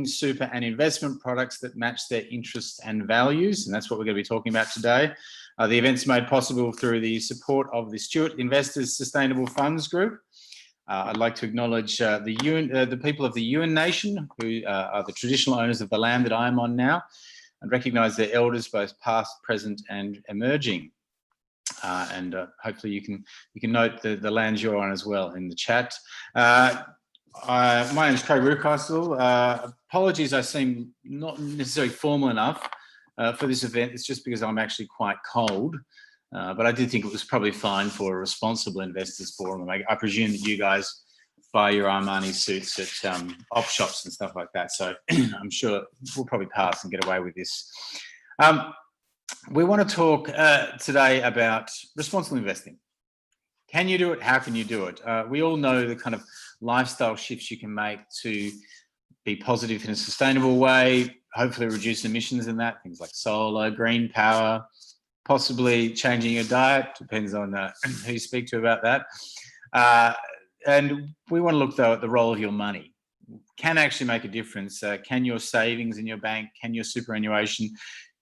super, and investment products that match their interests and values. And that's what we're going to be talking about today. The event's made possible through the support of the Stewart Investors Sustainable Funds Group. I'd like to acknowledge the people of the Yuin Nation, who are the traditional owners of the land that I am on now, and recognise their elders, both past, present, and emerging. Hopefully you can note the lands you're on as well in the chat. My name is Craig Reucassel. Apologies, I seem not necessarily formal enough for this event. It's just because I'm actually quite cold. But I did think it was probably fine for a responsible investors forum. I presume that you guys buy your Armani suits at op shops and stuff like that. So I'm sure we'll probably pass and get away with this. We want to talk today about responsible investing. Can you do it? How can you do it? We all know the kind of lifestyle shifts you can make to be positive in a sustainable way, hopefully reduce emissions in that, things like solar, green power, possibly changing your diet, depends on who you speak to about that. And we want to look though at the role of your money. Can actually make a difference. Can your savings in your bank, can your superannuation,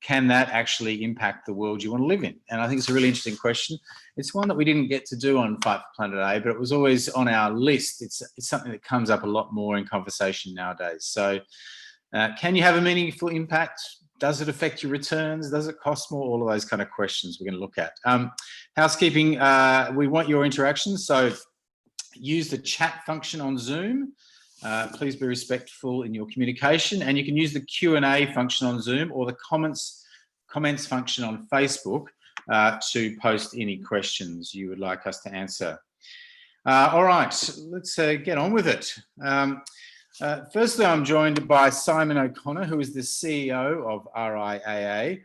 can that actually impact the world you want to live in? And I think it's a really interesting question. It's one that we didn't get to do on Fight for Planet A, but it was always on our list. It's something that comes up a lot more in conversation nowadays. So can you have a meaningful impact? Does it affect your returns? Does it cost more? All of those kind of questions we're going to look at. Housekeeping, we want your interactions. So use the chat function on Zoom. Please be respectful in your communication. And you can use the Q&A function on Zoom or the comments function on Facebook to post any questions you would like us to answer. All right, let's get on with it. Firstly, I'm joined by Simon O'Connor, who is the CEO of RIAA,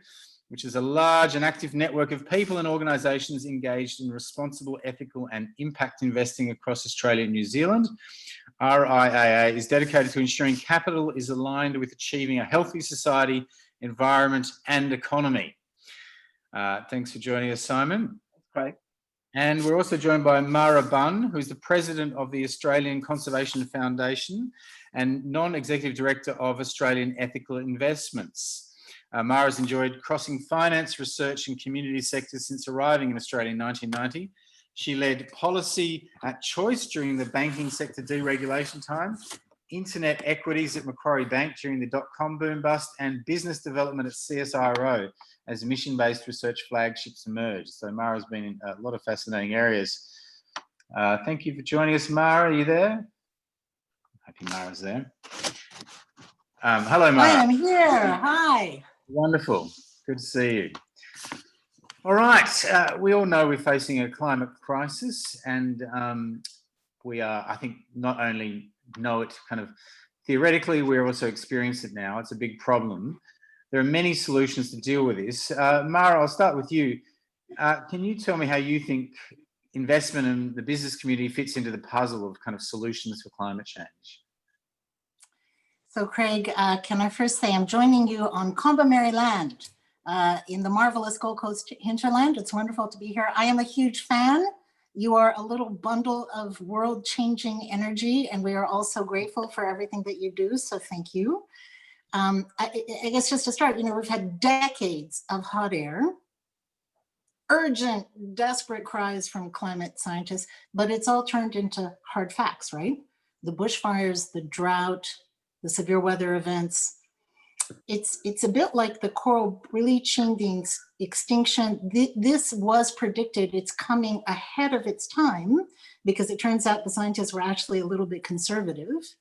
which is a large and active network of people and organisations engaged in responsible, ethical and impact investing across Australia and New Zealand. RIAA is dedicated to ensuring capital is aligned with achieving a healthy society, environment and economy. Thanks for joining us, Simon. Great. And we're also joined by Mara Bunn, who is the President of the Australian Conservation Foundation and Non-Executive Director of Australian Ethical Investments. Mara's enjoyed crossing finance, research and community sectors since arriving in Australia in 1990. She led policy at Choice during the banking sector deregulation time, internet equities at Macquarie Bank during the dot-com boom bust, and business development at CSIRO as mission-based research flagships emerged. So Mara's been in a lot of fascinating areas. Thank you for joining us, Mara. Are you there? Happy Mara's there. Hello, Mara. I am here. Hi. Wonderful. Good to see you. All right. We all know we're facing a climate crisis, and we are, I think, not only know it kind of theoretically, we're also experiencing it now. It's a big problem. There are many solutions to deal with this. Mara, I'll start with you. Can you tell me how you think investment in the business community fits into the puzzle of kind of solutions for climate change? So Craig, can I first say I'm joining you on Combermary land in the marvelous Gold Coast hinterland. It's wonderful to be here. I am a huge fan. You are a little bundle of world-changing energy, and we are also grateful for everything that you do, so thank you. I guess just to start, we've had decades of hot air, urgent, desperate cries from climate scientists, but it's all turned into hard facts, right? The bushfires, the drought, the severe weather events. It's a bit like the coral bleaching, the extinction. This was predicted. It's coming ahead of its time because it turns out the scientists were actually a little bit conservative.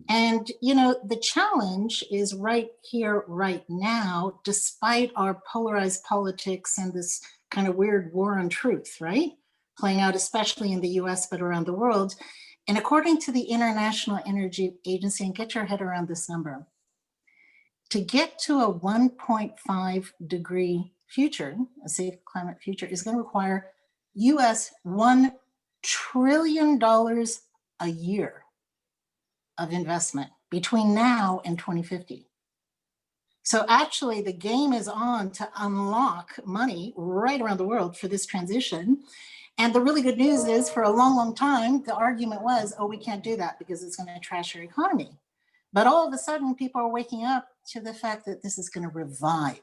And, the challenge is right here, right now, despite our polarized politics and this kind of weird war on truth, right? Playing out especially in the US, but around the world. And according to the International Energy Agency, and get your head around this number, to get to a 1.5 degree future, a safe climate future, is going to require US $1 trillion a year of investment between now and 2050. So actually the game is on to unlock money right around the world for this transition. And the really good news is for a long, long time, the argument was, oh, we can't do that because it's going to trash our economy. But all of a sudden, people are waking up to the fact that this is going to revive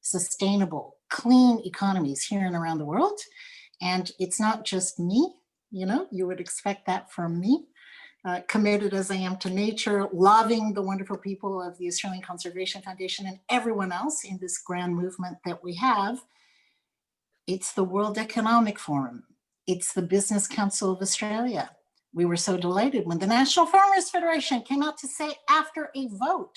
sustainable, clean economies here and around the world. And it's not just me, you would expect that from me, committed as I am to nature, loving the wonderful people of the Australian Conservation Foundation and everyone else in this grand movement that we have. It's the World Economic Forum. It's the Business Council of Australia. We were so delighted when the National Farmers Federation came out to say after a vote,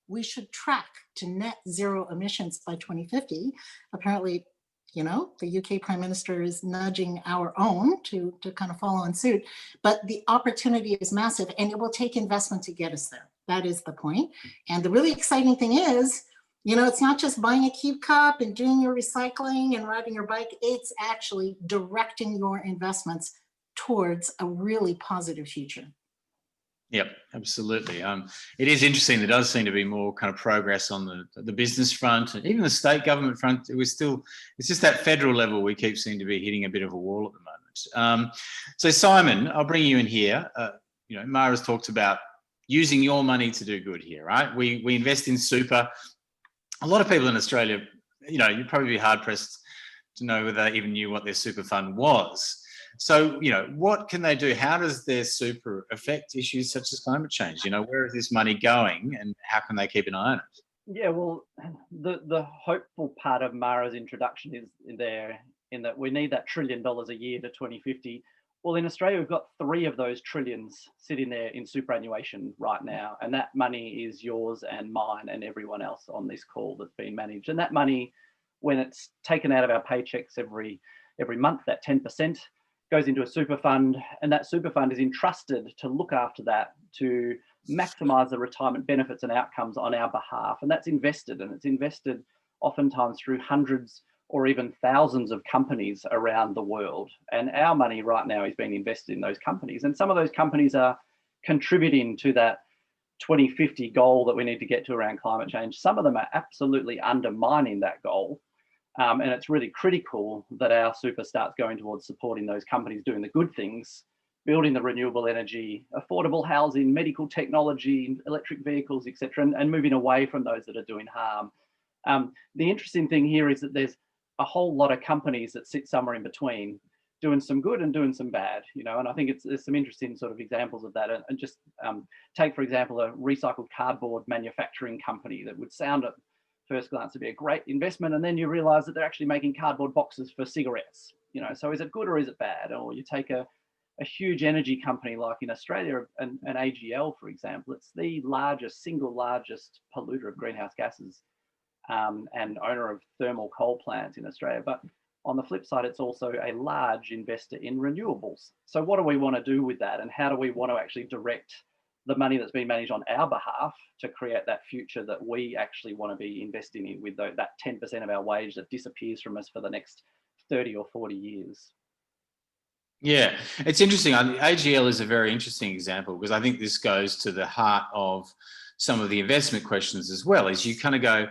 we should track to net zero emissions by 2050. Apparently, the UK Prime Minister is nudging our own to kind of follow in suit. But the opportunity is massive and it will take investment to get us there. That is the point. And the really exciting thing is, it's not just buying a cube cup and doing your recycling and riding your bike. It's actually directing your investments towards a really positive future. Yep, absolutely. It is interesting. There does seem to be more kind of progress on the business front and even the state government front. It's just that federal level we keep seeming to be hitting a bit of a wall at the moment. So Simon, I'll bring you in here. Mara's talked about using your money to do good here, right? We invest in super. A lot of people in Australia, you'd probably be hard pressed to know whether they even knew what their super fund was. So, what can they do? How does their super affect issues such as climate change? Where is this money going and how can they keep an eye on it? Yeah, well, the hopeful part of Mara's introduction is there in that we need that $1 trillion a year to 2050. Well, in Australia, we've got 3 of those trillions sitting there in superannuation right now. And that money is yours and mine and everyone else on this call that's being managed. And that money, when it's taken out of our paychecks every month, that 10%, goes into a super fund, and that super fund is entrusted to look after that, to maximize the retirement benefits and outcomes on our behalf. And that's invested, and it's invested oftentimes through hundreds or even thousands of companies around the world. And our money right now is being invested in those companies. And some of those companies are contributing to that 2050 goal that we need to get to around climate change. Some of them are absolutely undermining that goal. And it's really critical that our super starts going towards supporting those companies doing the good things, building the renewable energy, affordable housing, medical technology, electric vehicles, etc., and moving away from those that are doing harm. The interesting thing here is that there's a whole lot of companies that sit somewhere in between, doing some good and doing some bad, and I think there's some interesting sort of examples of that. And just take, for example, a recycled cardboard manufacturing company that would sound at first glance to be a great investment, and then you realize that they're actually making cardboard boxes for cigarettes. So is it good or is it bad? Or you take a huge energy company like in Australia, an AGL, for example, it's the single largest polluter of greenhouse gases and owner of thermal coal plants in Australia. But on the flip side, it's also a large investor in renewables. So what do we want to do with that? And how do we want to actually direct the money that's being managed on our behalf to create that future that we actually want to be investing in with that 10% of our wage that disappears from us for the next 30 or 40 years? Yeah, it's interesting. AGL is a very interesting example because I think this goes to the heart of some of the investment questions as well. Is you kind of go,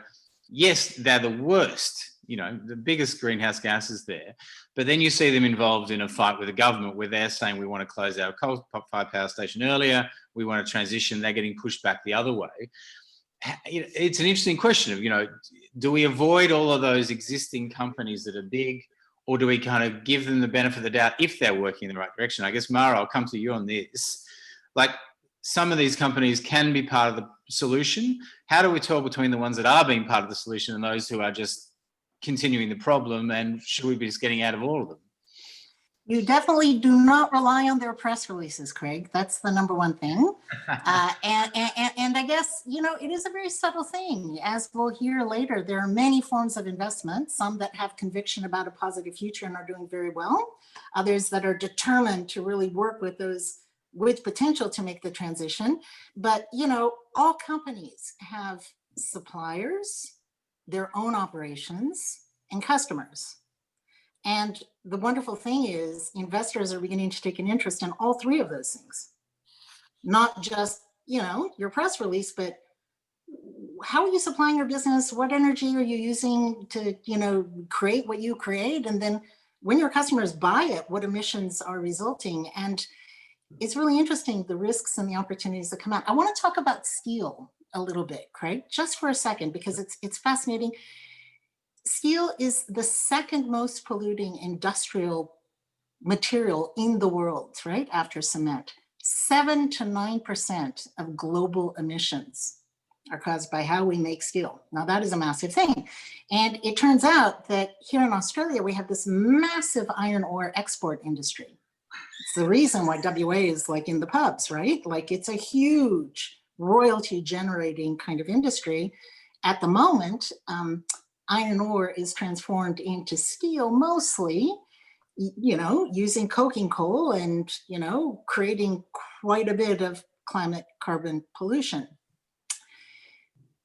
yes, they're the worst, the biggest greenhouse gases there, but then you see them involved in a fight with the government where they're saying we want to close our coal-fired power station earlier, we want to transition, they're getting pushed back the other way. It's an interesting question of, do we avoid all of those existing companies that are big, or do we kind of give them the benefit of the doubt if they're working in the right direction? I guess, Mara, I'll come to you on this. Like, some of these companies can be part of the solution. How do we tell between the ones that are being part of the solution and those who are just continuing the problem, and should we be just getting out of all of them? You definitely do not rely on their press releases, Craig. That's the number one thing. And I guess, it is a very subtle thing. As we'll hear later, there are many forms of investment, some that have conviction about a positive future and are doing very well, others that are determined to really work with those with potential to make the transition. But, all companies have suppliers, their own operations, and customers. And the wonderful thing is investors are beginning to take an interest in all 3 of those things. Not just, your press release, but how are you supplying your business? What energy are you using to, create what you create? And then when your customers buy it, what emissions are resulting? And it's really interesting, the risks and the opportunities that come out. I want to talk about steel a little bit, Craig, just for a second, because it's fascinating. Steel is the second most polluting industrial material in the world, right? After cement. 7 to 9% of global emissions are caused by how we make steel. Now that is a massive thing. And it turns out that here in Australia, we have this massive iron ore export industry. It's the reason why WA is like in the pubs, right? Like it's a huge royalty generating kind of industry. At the moment, iron ore is transformed into steel mostly, you know, using coking coal and, you know, creating quite a bit of climate carbon pollution.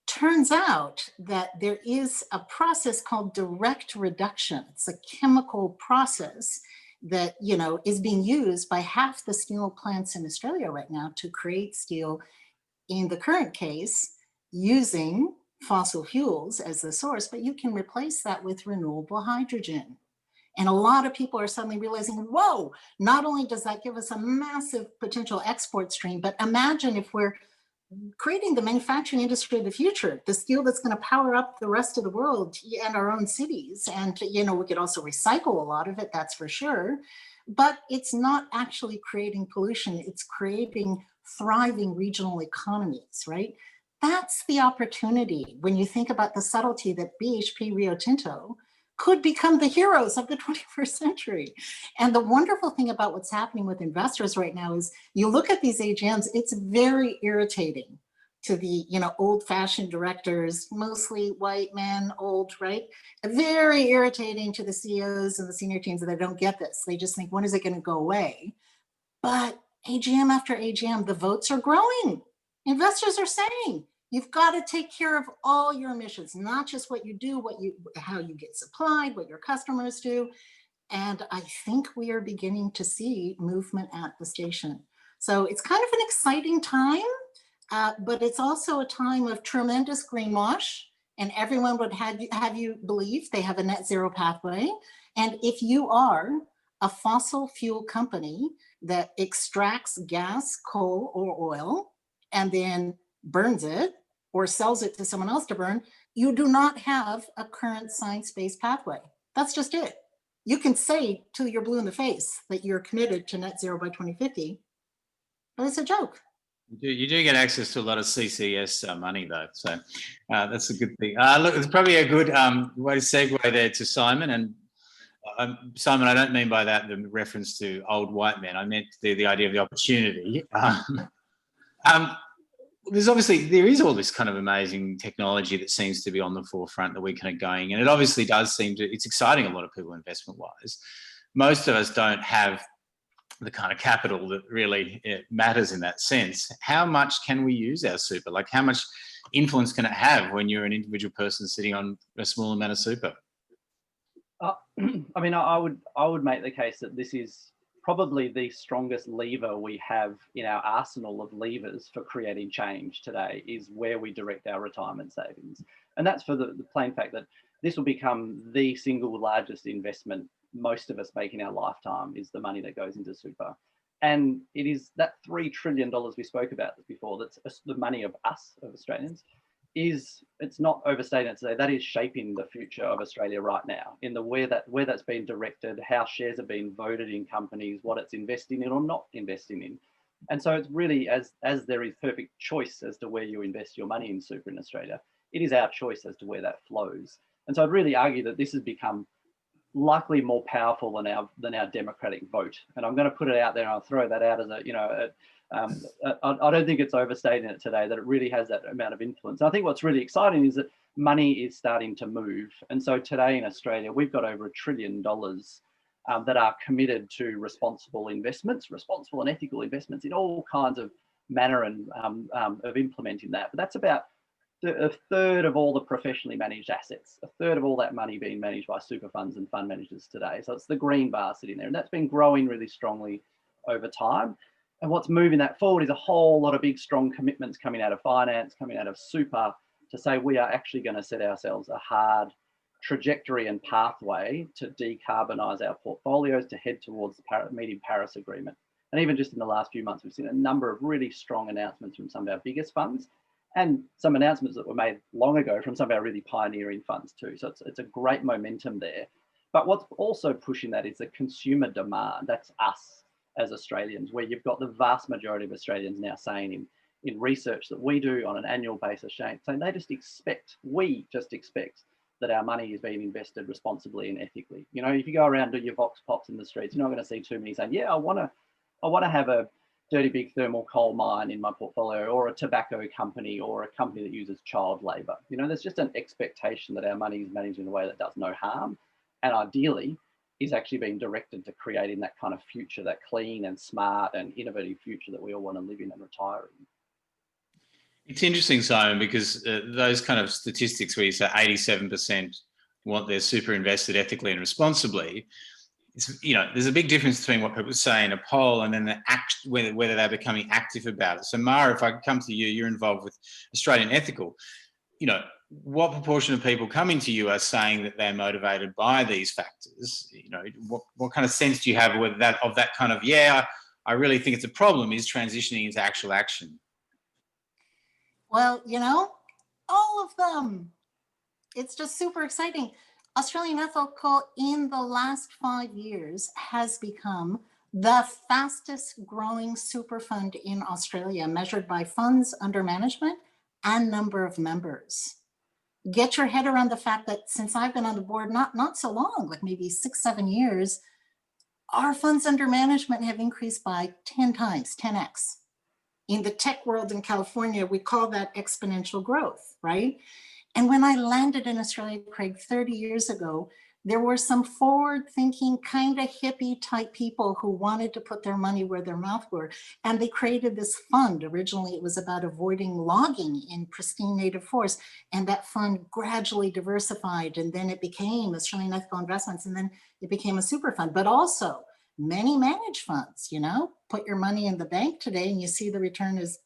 Turns out that there is a process called direct reduction. It's a chemical process that, you know, is being used by half the steel plants in Australia right now to create steel, in the current case, using fossil fuels as the source, but you can replace that with renewable hydrogen. And a lot of people are suddenly realizing, whoa, not only does that give us a massive potential export stream, but imagine if we're creating the manufacturing industry of the future, the steel that's going to power up the rest of the world and our own cities. And, you know, we could also recycle a lot of it, that's for sure. But it's not actually creating pollution. It's creating thriving regional economies, right? That's the opportunity when you think about the subtlety that BHP Rio Tinto could become the heroes of the 21st century. And the wonderful thing about what's happening with investors right now is you look at these AGMs, it's very irritating to the, you know, old-fashioned directors, mostly white men, old, right? Very irritating to the CEOs and the senior teams that they don't get this. They just think, when is it going to go away? But AGM after AGM, the votes are growing. Investors are saying, you've got to take care of all your emissions, not just what you do, how you get supplied, what your customers do. And I think we are beginning to see movement at the station. So it's kind of an exciting time, but it's also a time of tremendous greenwash. And everyone would have you believe they have a net zero pathway. And if you are a fossil fuel company that extracts gas, coal, or oil, and then burns it or sells it to someone else to burn, you do not have a current science-based pathway. That's just it. You can say till you're blue in the face that you're committed to net zero by 2050, but it's a joke. You do get access to a lot of CCS money, though, so that's a good thing. Look, it's probably a good way to segue there to Simon. And Simon, I don't mean by that the reference to old white men. I meant the idea of the opportunity. There is all this kind of amazing technology that seems to be on the forefront that we're kind of going, and it obviously does seem to, it's exciting a lot of people investment wise. Most of us don't have the kind of capital that really matters in that sense. How much can we use our super? Like, how much influence can it have when you're an individual person sitting on a small amount of super? I mean, I would make the case that this is probably the strongest lever we have in our arsenal of levers for creating change today, is where we direct our retirement savings. And that's for the plain fact that this will become the single largest investment most of us make in our lifetime, is the money that goes into super. And it is that $3 trillion we spoke about before, that's the money of us, of Australians, it's not overstated today, that is shaping the future of Australia right now, in the where that's been directed, how shares are being voted in companies, what it's investing in or not investing in. And so it's really, as there is perfect choice as to where you invest your money in super in Australia, it is our choice as to where that flows. And so I'd really argue that this has become likely more powerful than our democratic vote. And I'm going to put it out there, and I'll throw that out as a, you know, I don't think it's overstating it today that it really has that amount of influence. I think what's really exciting is that money is starting to move. And so today in Australia, we've got over $1 trillion that are committed to responsible investments, responsible and ethical investments in all kinds of manner and of implementing that. But that's about a third of all the professionally managed assets, a third of all that money being managed by super funds and fund managers today. So it's the green bar sitting there, and that's been growing really strongly over time. And what's moving that forward is a whole lot of big, strong commitments coming out of finance, coming out of super, to say we are actually going to set ourselves a hard trajectory and pathway to decarbonise our portfolios, to head towards the meeting Paris Agreement. And even just in the last few months, we've seen a number of really strong announcements from some of our biggest funds, and some announcements that were made long ago from some of our really pioneering funds too. So it's a great momentum there. But what's also pushing that is the consumer demand. That's us as Australians, where you've got the vast majority of Australians now saying in research that we do on an annual basis, saying we just expect that our money is being invested responsibly and ethically. You know, if you go around do your vox pops in the streets, you're not going to see too many saying, yeah, I want to have a dirty big thermal coal mine in my portfolio, or a tobacco company, or a company that uses child labour. You know, there's just an expectation that our money is managed in a way that does no harm, and ideally is actually being directed to creating that kind of future, that clean and smart and innovative future that we all want to live in and retire in. It's interesting, Simon, because those kind of statistics where you say 87% want their super invested ethically and responsibly, it's, you know, there's a big difference between what people say in a poll and then whether they're becoming active about it. So Mara, if I could come to you, you're involved with Australian Ethical. You know, what proportion of people coming to you are saying that they're motivated by these factors? You know, what kind of sense do you have with that, of that kind of, yeah, I really think it's a problem, is transitioning into actual action? Well, you know, all of them. It's just super exciting. Australian Ethical in the last 5 years has become the fastest growing super fund in Australia, measured by funds under management and number of members. Get your head around the fact that since I've been on the board, not so long, like maybe 6-7 years, our funds under management have increased by 10 times, 10x. In the tech world in California, we call that exponential growth, right? And when I landed in Australia, Craig, 30 years ago, there were some forward-thinking, kind of hippie type people who wanted to put their money where their mouth were. And they created this fund. Originally, it was about avoiding logging in pristine native forests. And that fund gradually diversified. And then it became Australian Ethical Investments. And then it became a super fund. But also many managed funds, you know, put your money in the bank today and you see the return is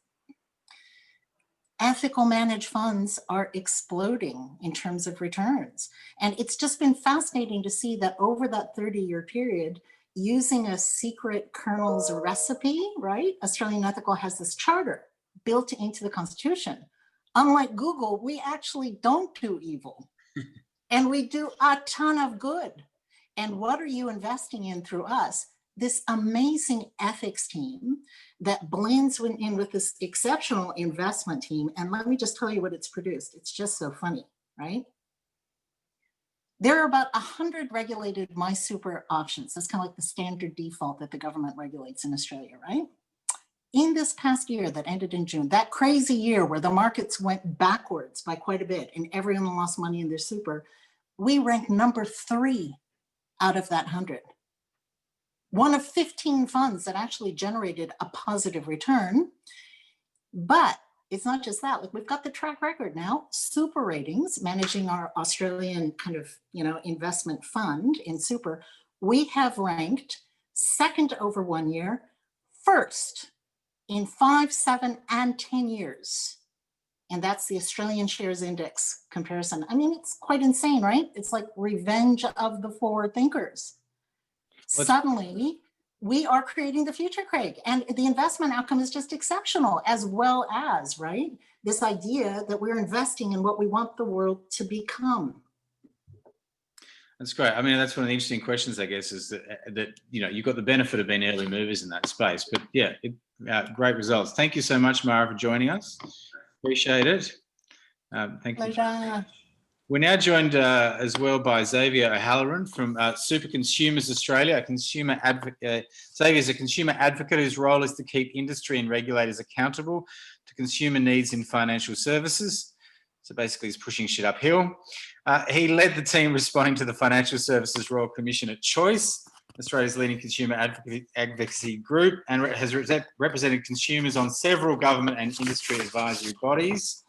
ethical managed funds are exploding in terms of returns. And it's just been fascinating to see that over that 30-year period, using a secret colonel's recipe, right? Australian Ethical has this charter built into the Constitution. Unlike Google, we actually don't do evil. And we do a ton of good. And what are you investing in through us? This amazing ethics team that blends in with this exceptional investment team. And let me just tell you what it's produced. It's just so funny, right? There are about 100 regulated MySuper options. That's kind of like the standard default that the government regulates in Australia, right? In this past year that ended in June, that crazy year where the markets went backwards by quite a bit and everyone lost money in their super, we ranked number 3 out of that 100. One of 15 funds that actually generated a positive return. But it's not just that, like we've got the track record now. Super Ratings, managing our Australian kind of, you know, investment fund in super, we have ranked second over 1 year, first in 5, 7, and 10 years. And that's the Australian Shares Index comparison. I mean, it's quite insane, right? It's like revenge of the forward thinkers. Suddenly, we are creating the future, Craig, and the investment outcome is just exceptional, as well as, right, this idea that we're investing in what we want the world to become. That's great. I mean, that's one of the interesting questions, I guess, is that you know, you've got the benefit of being early movers in that space. But yeah, great results. Thank you so much, Mara, for joining us. Appreciate it. Thank you. Pleasure. We're now joined as well by Xavier O'Halloran from Super Consumers Australia, a consumer advocate. Xavier is a consumer advocate whose role is to keep industry and regulators accountable to consumer needs in financial services. So basically, he's pushing shit uphill. He led the team responding to the Financial Services Royal Commission at Choice, Australia's leading consumer advocacy group, and has represented consumers on several government and industry advisory bodies.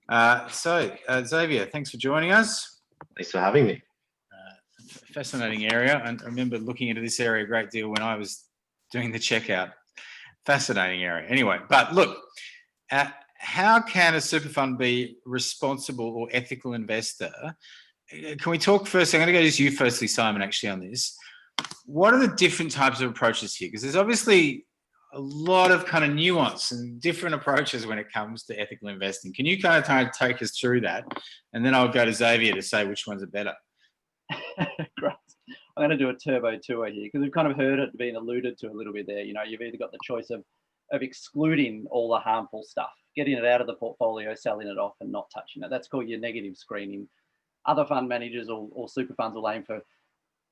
Xavier, thanks for joining us. Thanks for having me. Fascinating area. And I remember looking into this area a great deal when I was doing the checkout. Fascinating area. Anyway, but look, how can a super fund be responsible or ethical investor? Can we talk first? I'm going to go to you firstly, Simon, actually on this. what are the different types of approaches here? Because there's obviously a lot of kind of nuance and different approaches when it comes to ethical investing. Can you kind of take us through that? And then I'll go to Xavier to say which ones are better. Great. I'm going to do a turbo tour here because we've kind of heard it being alluded to a little bit there. You know, you've either got the choice of excluding all the harmful stuff, getting it out of the portfolio, selling it off and not touching it. That's called your negative screening. Other fund managers or super funds will aim for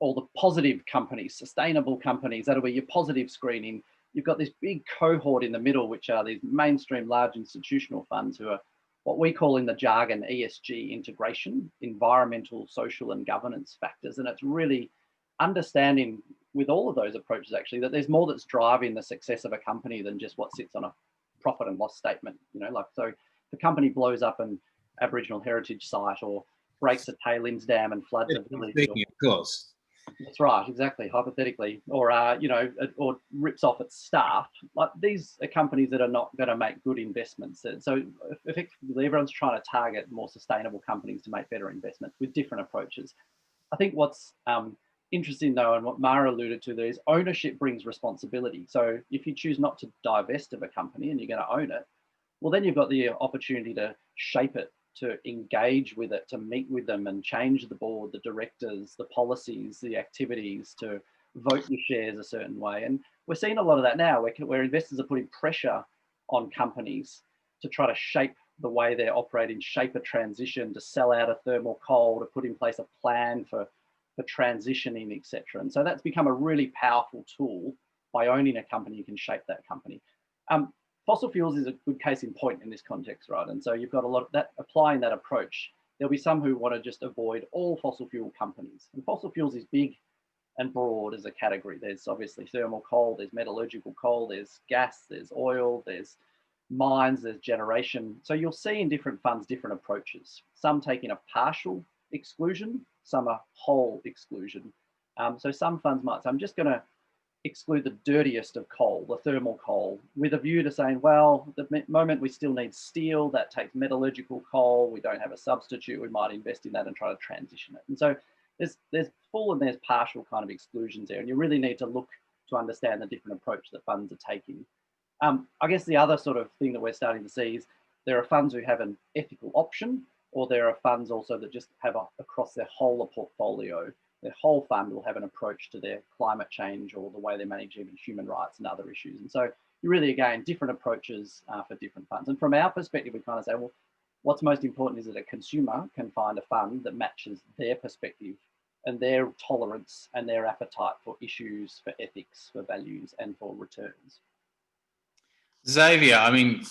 all the positive companies, sustainable companies. That'll be your positive screening. You've got this big cohort in the middle, which are these mainstream large institutional funds who are what we call in the jargon ESG integration, environmental, social and governance factors. And it's really understanding with all of those approaches actually that there's more that's driving the success of a company than just what sits on a profit and loss statement. You know, like, so the company blows up an Aboriginal heritage site or breaks a tailings dam and floods a village. Of course. That's right, exactly, hypothetically, or you know, or rips off its staff. Like, these are companies that are not going to make good investments. So effectively, everyone's trying to target more sustainable companies to make better investments with different approaches. I think what's interesting though, and what Mara alluded to there, is ownership brings responsibility. So if you choose not to divest of a company and you're going to own it, well, then you've got the opportunity to shape it, to engage with it, to meet with them and change the board, the directors, the policies, the activities, to vote your shares a certain way. And we're seeing a lot of that now where investors are putting pressure on companies to try to shape the way they're operating, shape a transition, to sell out of thermal coal, to put in place a plan for transitioning, etc. And so that's become a really powerful tool. By owning a company, you can shape that company. Fossil fuels is a good case in point in this context, right? And so you've got a lot of that, applying that approach. There'll be some who want to just avoid all fossil fuel companies. And fossil fuels is big and broad as a category. There's obviously thermal coal, there's metallurgical coal, there's gas, there's oil, there's mines, there's generation. So you'll see in different funds, different approaches. Some taking a partial exclusion, some a whole exclusion. So some funds might say, I'm just going to exclude the dirtiest of coal, the thermal coal, with a view to saying, well, at the moment we still need steel, that takes metallurgical coal, we don't have a substitute, we might invest in that and try to transition it. And so there's full and there's partial kind of exclusions there, and you really need to look to understand the different approach that funds are taking. I guess the other sort of thing that we're starting to see is there are funds who have an ethical option, or there are funds also that just have across their whole portfolio, their whole fund will have an approach to their climate change or the way they manage even human rights and other issues. And so you really, again, different approaches for different funds. And from our perspective, we kind of say, well, what's most important is that a consumer can find a fund that matches their perspective and their tolerance and their appetite for issues, for ethics, for values, and for returns. Xavier, I mean,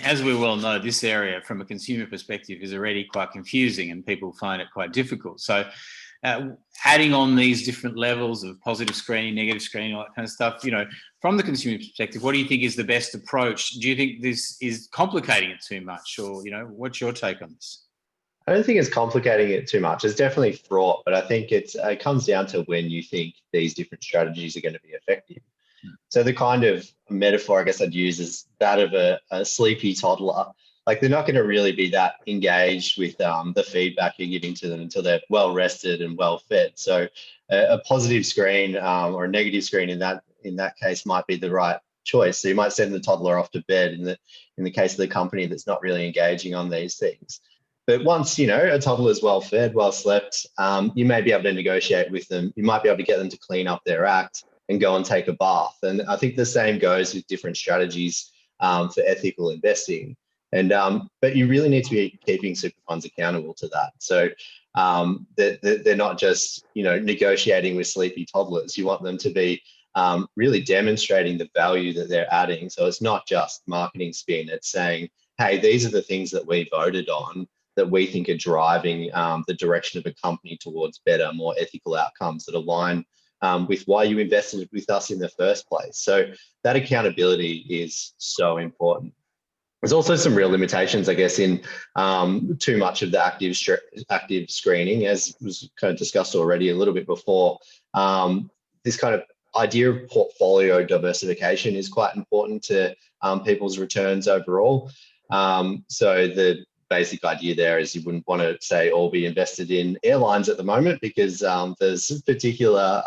as we well know, this area from a consumer perspective is already quite confusing and people find it quite difficult. So adding on these different levels of positive screening, negative screening, all that kind of stuff, you know, from the consumer perspective, what do you think is the best approach? Do you think this is complicating it too much, or, you know, what's your take on this? I don't think it's complicating it too much. It's definitely fraught, but I think it comes down to when you think these different strategies are going to be effective. So the kind of metaphor I guess I'd use is that of a sleepy toddler. Like, they're not going to really be that engaged with the feedback you're giving to them until they're well rested and well fed. So a positive screen or a negative screen in that case might be the right choice. So you might send the toddler off to bed in the case of the company that's not really engaging on these things. But once, you know, a toddler is well fed, well slept, you may be able to negotiate with them. You might be able to get them to clean up their act and go and take a bath. And I think the same goes with different strategies for ethical investing. And but you really need to be keeping super funds accountable to that. So they're not just, you know, negotiating with sleepy toddlers. You want them to be really demonstrating the value that they're adding. So it's not just marketing spin. It's saying, hey, these are the things that we voted on that we think are driving the direction of a company towards better, more ethical outcomes that align with why you invested with us in the first place. So that accountability is so important. There's also some real limitations, I guess, in too much of the active screening, as was kind of discussed already a little bit before. This kind of idea of portfolio diversification is quite important to people's returns overall. So the basic idea there is you wouldn't want to say all be invested in airlines at the moment, because there's particular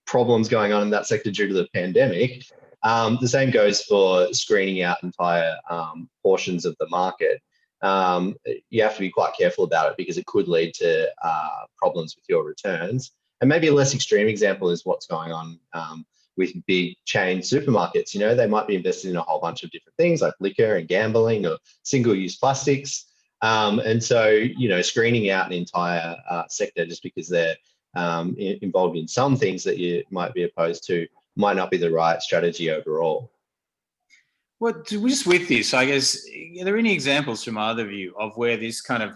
problems going on in that sector due to the pandemic. The same goes for screening out entire portions of the market. You have to be quite careful about it because it could lead to problems with your returns. And maybe a less extreme example is what's going on with big chain supermarkets. You know, they might be invested in a whole bunch of different things like liquor and gambling or single-use plastics. And so, you know, screening out an entire sector just because they're involved in some things that you might be opposed to might not be the right strategy overall. Well, just with this, I guess, are there any examples from either of you of where this kind of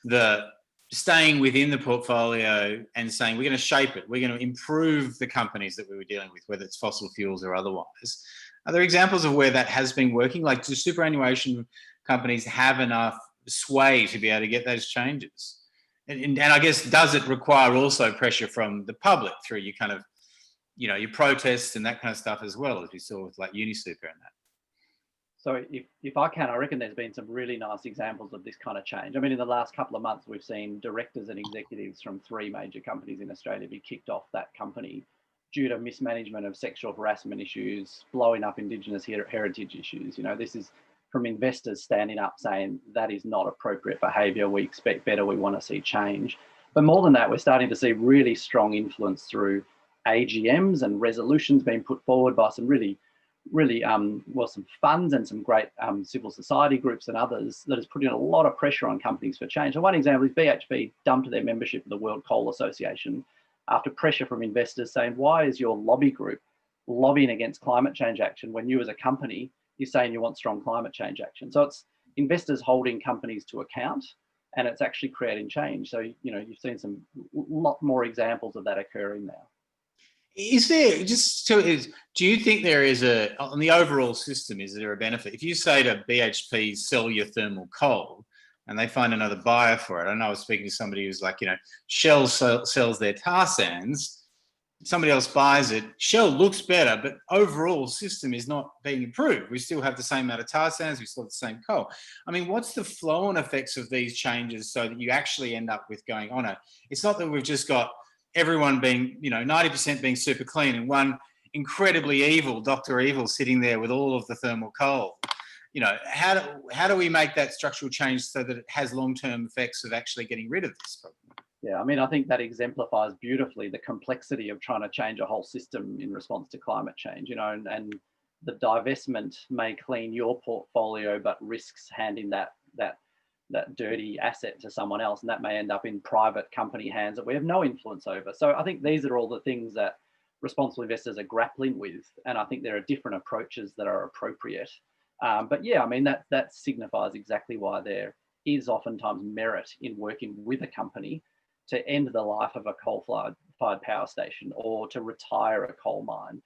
the staying within the portfolio and saying we're going to shape it, we're going to improve the companies that we were dealing with, whether it's fossil fuels or otherwise? Are there examples of where that has been working? Like, do superannuation companies have enough sway to be able to get those changes? And I guess, does it require also pressure from the public through your kind of, you know, your protests and that kind of stuff as well, as we saw with like UniSuper and that? So if I can, I reckon there's been some really nice examples of this kind of change. I mean, in the last couple of months, we've seen directors and executives from 3 major companies in Australia be kicked off that company due to mismanagement of sexual harassment issues, blowing up Indigenous heritage issues. You know, this is from investors standing up saying that is not appropriate behaviour. We expect better. We want to see change. But more than that, we're starting to see really strong influence through AGMs and resolutions being put forward by some really some funds and some great civil society groups and others that is putting a lot of pressure on companies for change. So one example is BHP dumped their membership of the World Coal Association after pressure from investors saying, why is your lobby group lobbying against climate change action when you as a company, you're saying you want strong climate change action? So it's investors holding companies to account, and it's actually creating change. So, you know, you've seen some lot more examples of that occurring now. Is there, just so do you think there is on the overall system, is there a benefit? If you say to BHP, sell your thermal coal, and they find another buyer for it. I know I was speaking to somebody who's like, you know, Shell sells their tar sands, somebody else buys it, Shell looks better, but overall system is not being improved. We still have the same amount of tar sands, we still have the same coal. I mean, what's the flow-on effects of these changes so that you actually end up with going on it? It's not that we've just got everyone being, you know, 90% being super clean and one incredibly evil, Dr. Evil, sitting there with all of the thermal coal. You know, how do we make that structural change so that it has long-term effects of actually getting rid of this problem? Yeah, I mean, I think that exemplifies beautifully the complexity of trying to change a whole system in response to climate change, you know, and the divestment may clean your portfolio, but risks handing that dirty asset to someone else, and that may end up in private company hands that we have no influence over. So I think these are all the things that responsible investors are grappling with, and I think there are different approaches that are appropriate. But yeah, I mean, that signifies exactly why there is oftentimes merit in working with a company to end the life of a coal-fired power station or to retire a coal mine,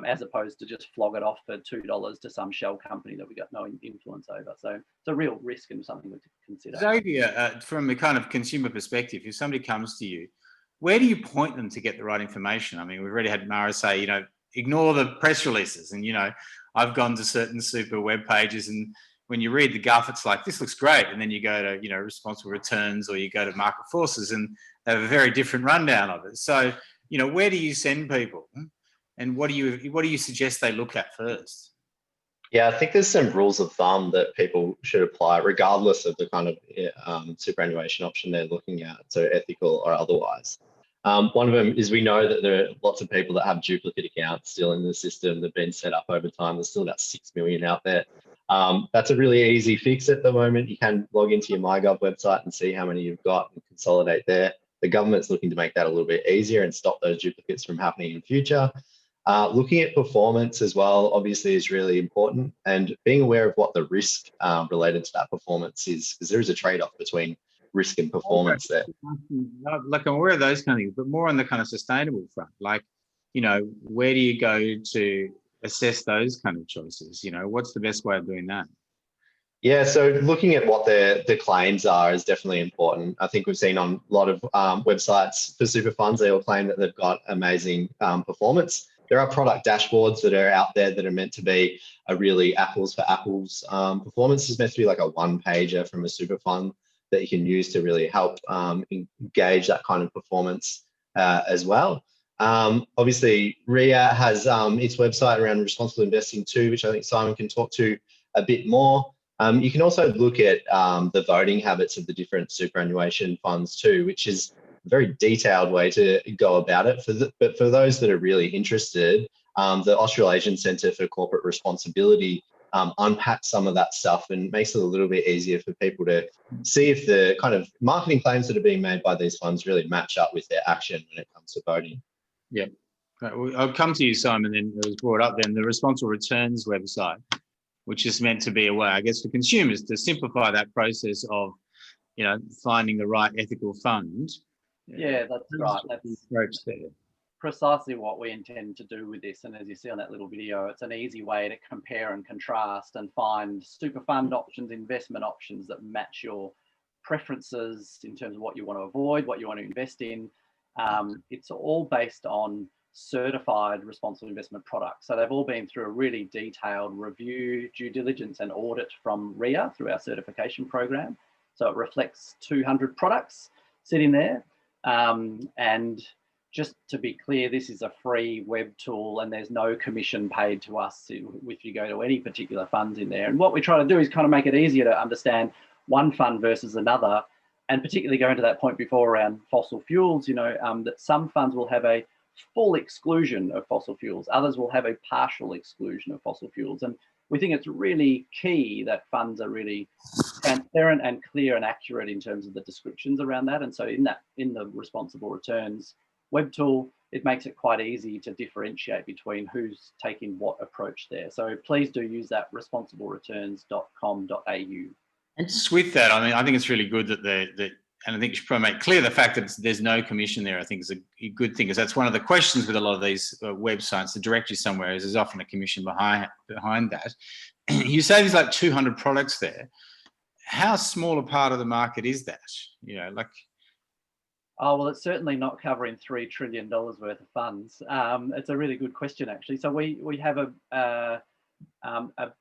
as opposed to just flog it off for $2 to some shell company that we got no influence over. So it's a real risk and something to consider. Xavier, from a kind of consumer perspective, if somebody comes to you, where do you point them to get the right information? I mean, we've already had Mara say, you know, ignore the press releases. And, you know, I've gone to certain super web pages, and when you read the guff, it's like, this looks great. And then you go to, you know, responsible returns, or you go to market forces, and they have a very different rundown of it. So, you know, where do you send people? And what do you suggest they look at first? Yeah, I think there's some rules of thumb that people should apply regardless of the kind of superannuation option they're looking at, so ethical or otherwise. One of them is, we know that there are lots of people that have duplicate accounts still in the system that have been set up over time. There's still about 6 million out there. That's a really easy fix at the moment. You can log into your MyGov website and see how many you've got and consolidate there. The government's looking to make that a little bit easier and stop those duplicates from happening in future. Looking at performance as well, obviously, is really important, and being aware of what the risk related to that performance is, because there is a trade-off between risk and performance there. Like, I'm aware of those kind of things, but more on the kind of sustainable front. Like, you know, where do you go to assess those kind of choices? You know, what's the best way of doing that? Yeah, so looking at what the claims are is definitely important. I think we've seen on a lot of websites for super funds, they all claim that they've got amazing performance. There are product dashboards that are out there that are meant to be a really apples for apples performance. Is meant to be like a one-pager from a super fund that you can use to really help engage that kind of performance as well. Obviously, RIA has its website around responsible investing too, which I think Simon can talk to a bit more. You can also look at the voting habits of the different superannuation funds too, which is a very detailed way to go about it. But for those that are really interested, the Australasian Centre for Corporate Responsibility unpacks some of that stuff and makes it a little bit easier for people to see if the kind of marketing claims that are being made by these funds really match up with their action when it comes to voting. Yeah. I'll come to you, Simon, then it was brought up then, the Responsible Returns website, which is meant to be a way, I guess, for consumers to simplify that process of, you know, finding the right ethical fund. Yeah, that's right. That's the approach there. Precisely what we intend to do with this. And as you see on that little video, it's an easy way to compare and contrast and find super fund options, investment options that match your preferences in terms of what you want to avoid, what you want to invest in. It's all based on certified responsible investment products. So they've all been through a really detailed review, due diligence and audit from RIA through our certification program. So it reflects 200 products sitting there. And just to be clear, this is a free web tool and there's no commission paid to us if you go to any particular funds in there. And what we try to do is kind of make it easier to understand one fund versus another, and particularly going to that point before around fossil fuels, you know, that some funds will have a full exclusion of fossil fuels, others will have a partial exclusion of fossil fuels. And we think it's really key that funds are really transparent and clear and accurate in terms of the descriptions around that. And so in the responsible returns web tool, it makes it quite easy to differentiate between who's taking what approach there. So please do use that responsiblereturns.com.au. And just with that, I mean, I think it's really good that and I think you should probably make clear the fact that there's no commission there. I think is a good thing, because that's one of the questions with a lot of these websites. The directory somewhere is there's often a commission behind that. You say there's like 200 products there. How small a part of the market is that? You know, like. Oh, well, it's certainly not covering $3 trillion worth of funds. It's a really good question, actually. So we have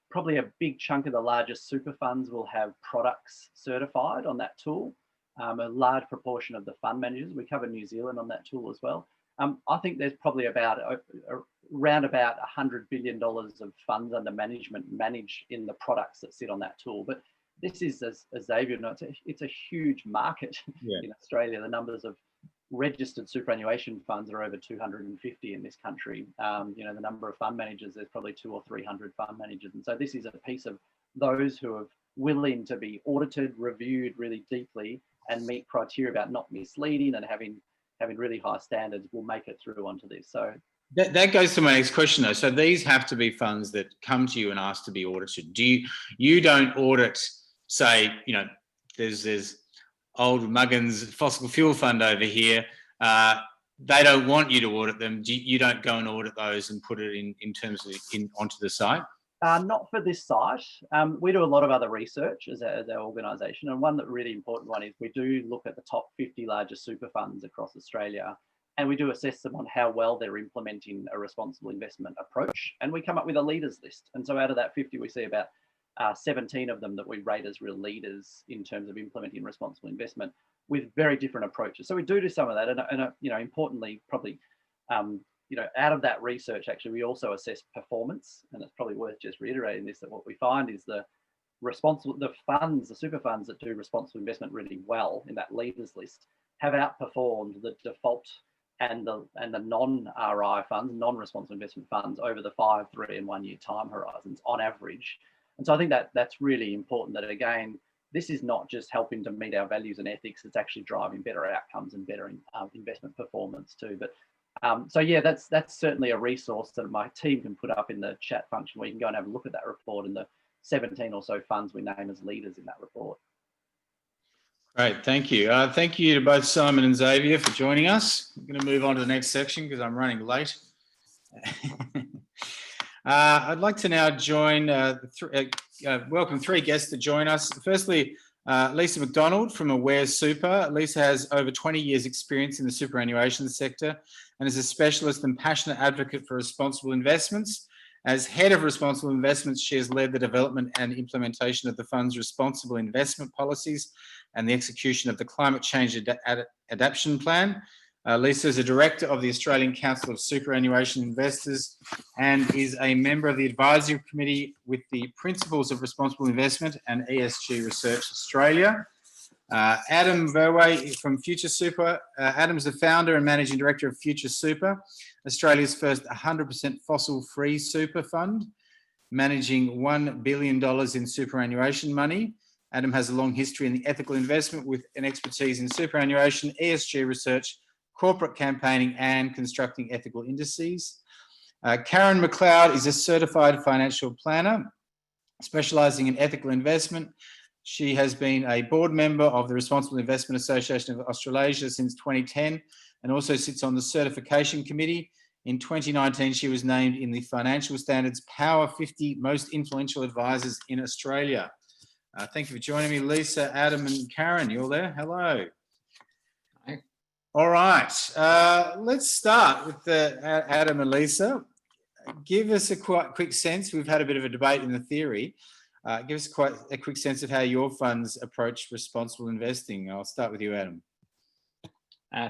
probably a big chunk of the largest super funds will have products certified on that tool. A large proportion of the fund managers. We cover New Zealand on that tool as well. I think there's probably around about $100 billion of funds under management managed in the products that sit on that tool. But this is, as Xavier notes, it's a huge market in Australia. The numbers of registered superannuation funds are over 250 in this country. You know, the number of fund managers, there's probably 200 or 300 fund managers. And so this is a piece of those who are willing to be audited, reviewed really deeply and meet criteria about not misleading and having really high standards will make it through onto this. So that goes to my next question though. So these have to be funds that come to you and ask to be audited. You don't audit, say, you know, there's old Muggins fossil fuel fund over here. They don't want you to audit them. You don't go and audit those and put it in terms of onto the site? Not for this site. We do a lot of other research as our organisation, and one really important one is we do look at the top 50 largest super funds across Australia, and we do assess them on how well they're implementing a responsible investment approach, and we come up with a leaders list. And so out of that 50, we see about 17 of them that we rate as real leaders in terms of implementing responsible investment with very different approaches. So we do some of that, and you know, importantly, probably. You know, out of that research, actually, we also assess performance, and it's probably worth just reiterating this, that what we find is the super funds that do responsible investment really well in that leaders list have outperformed the default and the non-RI funds, non-responsible investment funds over the 5, 3 and 1 year time horizons on average. And so I think that's really important, that again, this is not just helping to meet our values and ethics, it's actually driving better outcomes and better investment performance too. But so yeah, that's certainly a resource that my team can put up in the chat function where you can go and have a look at that report and the 17 or so funds we name as leaders in that report. Great, thank you. Thank you to both Simon and Xavier for joining us. I'm going to move on to the next section because I'm running late. I'd like to now join, welcome 3 guests to join us. Firstly, Liza McDonald from VicSuper. Liza has over 20 years experience in the superannuation sector and is a specialist and passionate advocate for responsible investments. As head of responsible investments, she has led the development and implementation of the fund's responsible investment policies and the execution of the climate change adaptation plan. Lisa is a director of the Australian Council of Superannuation Investors and is a member of the advisory committee with the Principles of Responsible Investment and ESG Research Australia. Adam Verwey from VicSuper. Adam's the founder and managing director of VicSuper, Australia's first 100% fossil-free super fund, managing $1 billion in superannuation money. Adam has a long history in the ethical investment with an expertise in superannuation, ESG research, corporate campaigning, and constructing ethical indices. Karen McLeod is a certified financial planner, specialising in ethical investment. She has been a board member of the Responsible Investment Association of Australasia since 2010 and also sits on the certification committee. In 2019, she was named in the Financial Standards Power 50 Most Influential Advisors in Australia. Thank you for joining me, Lisa, Adam and Karen. You're there? Hello. Hi. All right, let's start with Adam and Lisa. Give us a quite quick sense. We've had a bit of a debate in the theory. Give us quite a quick sense of how your funds approach responsible investing. I'll start with you, Adam.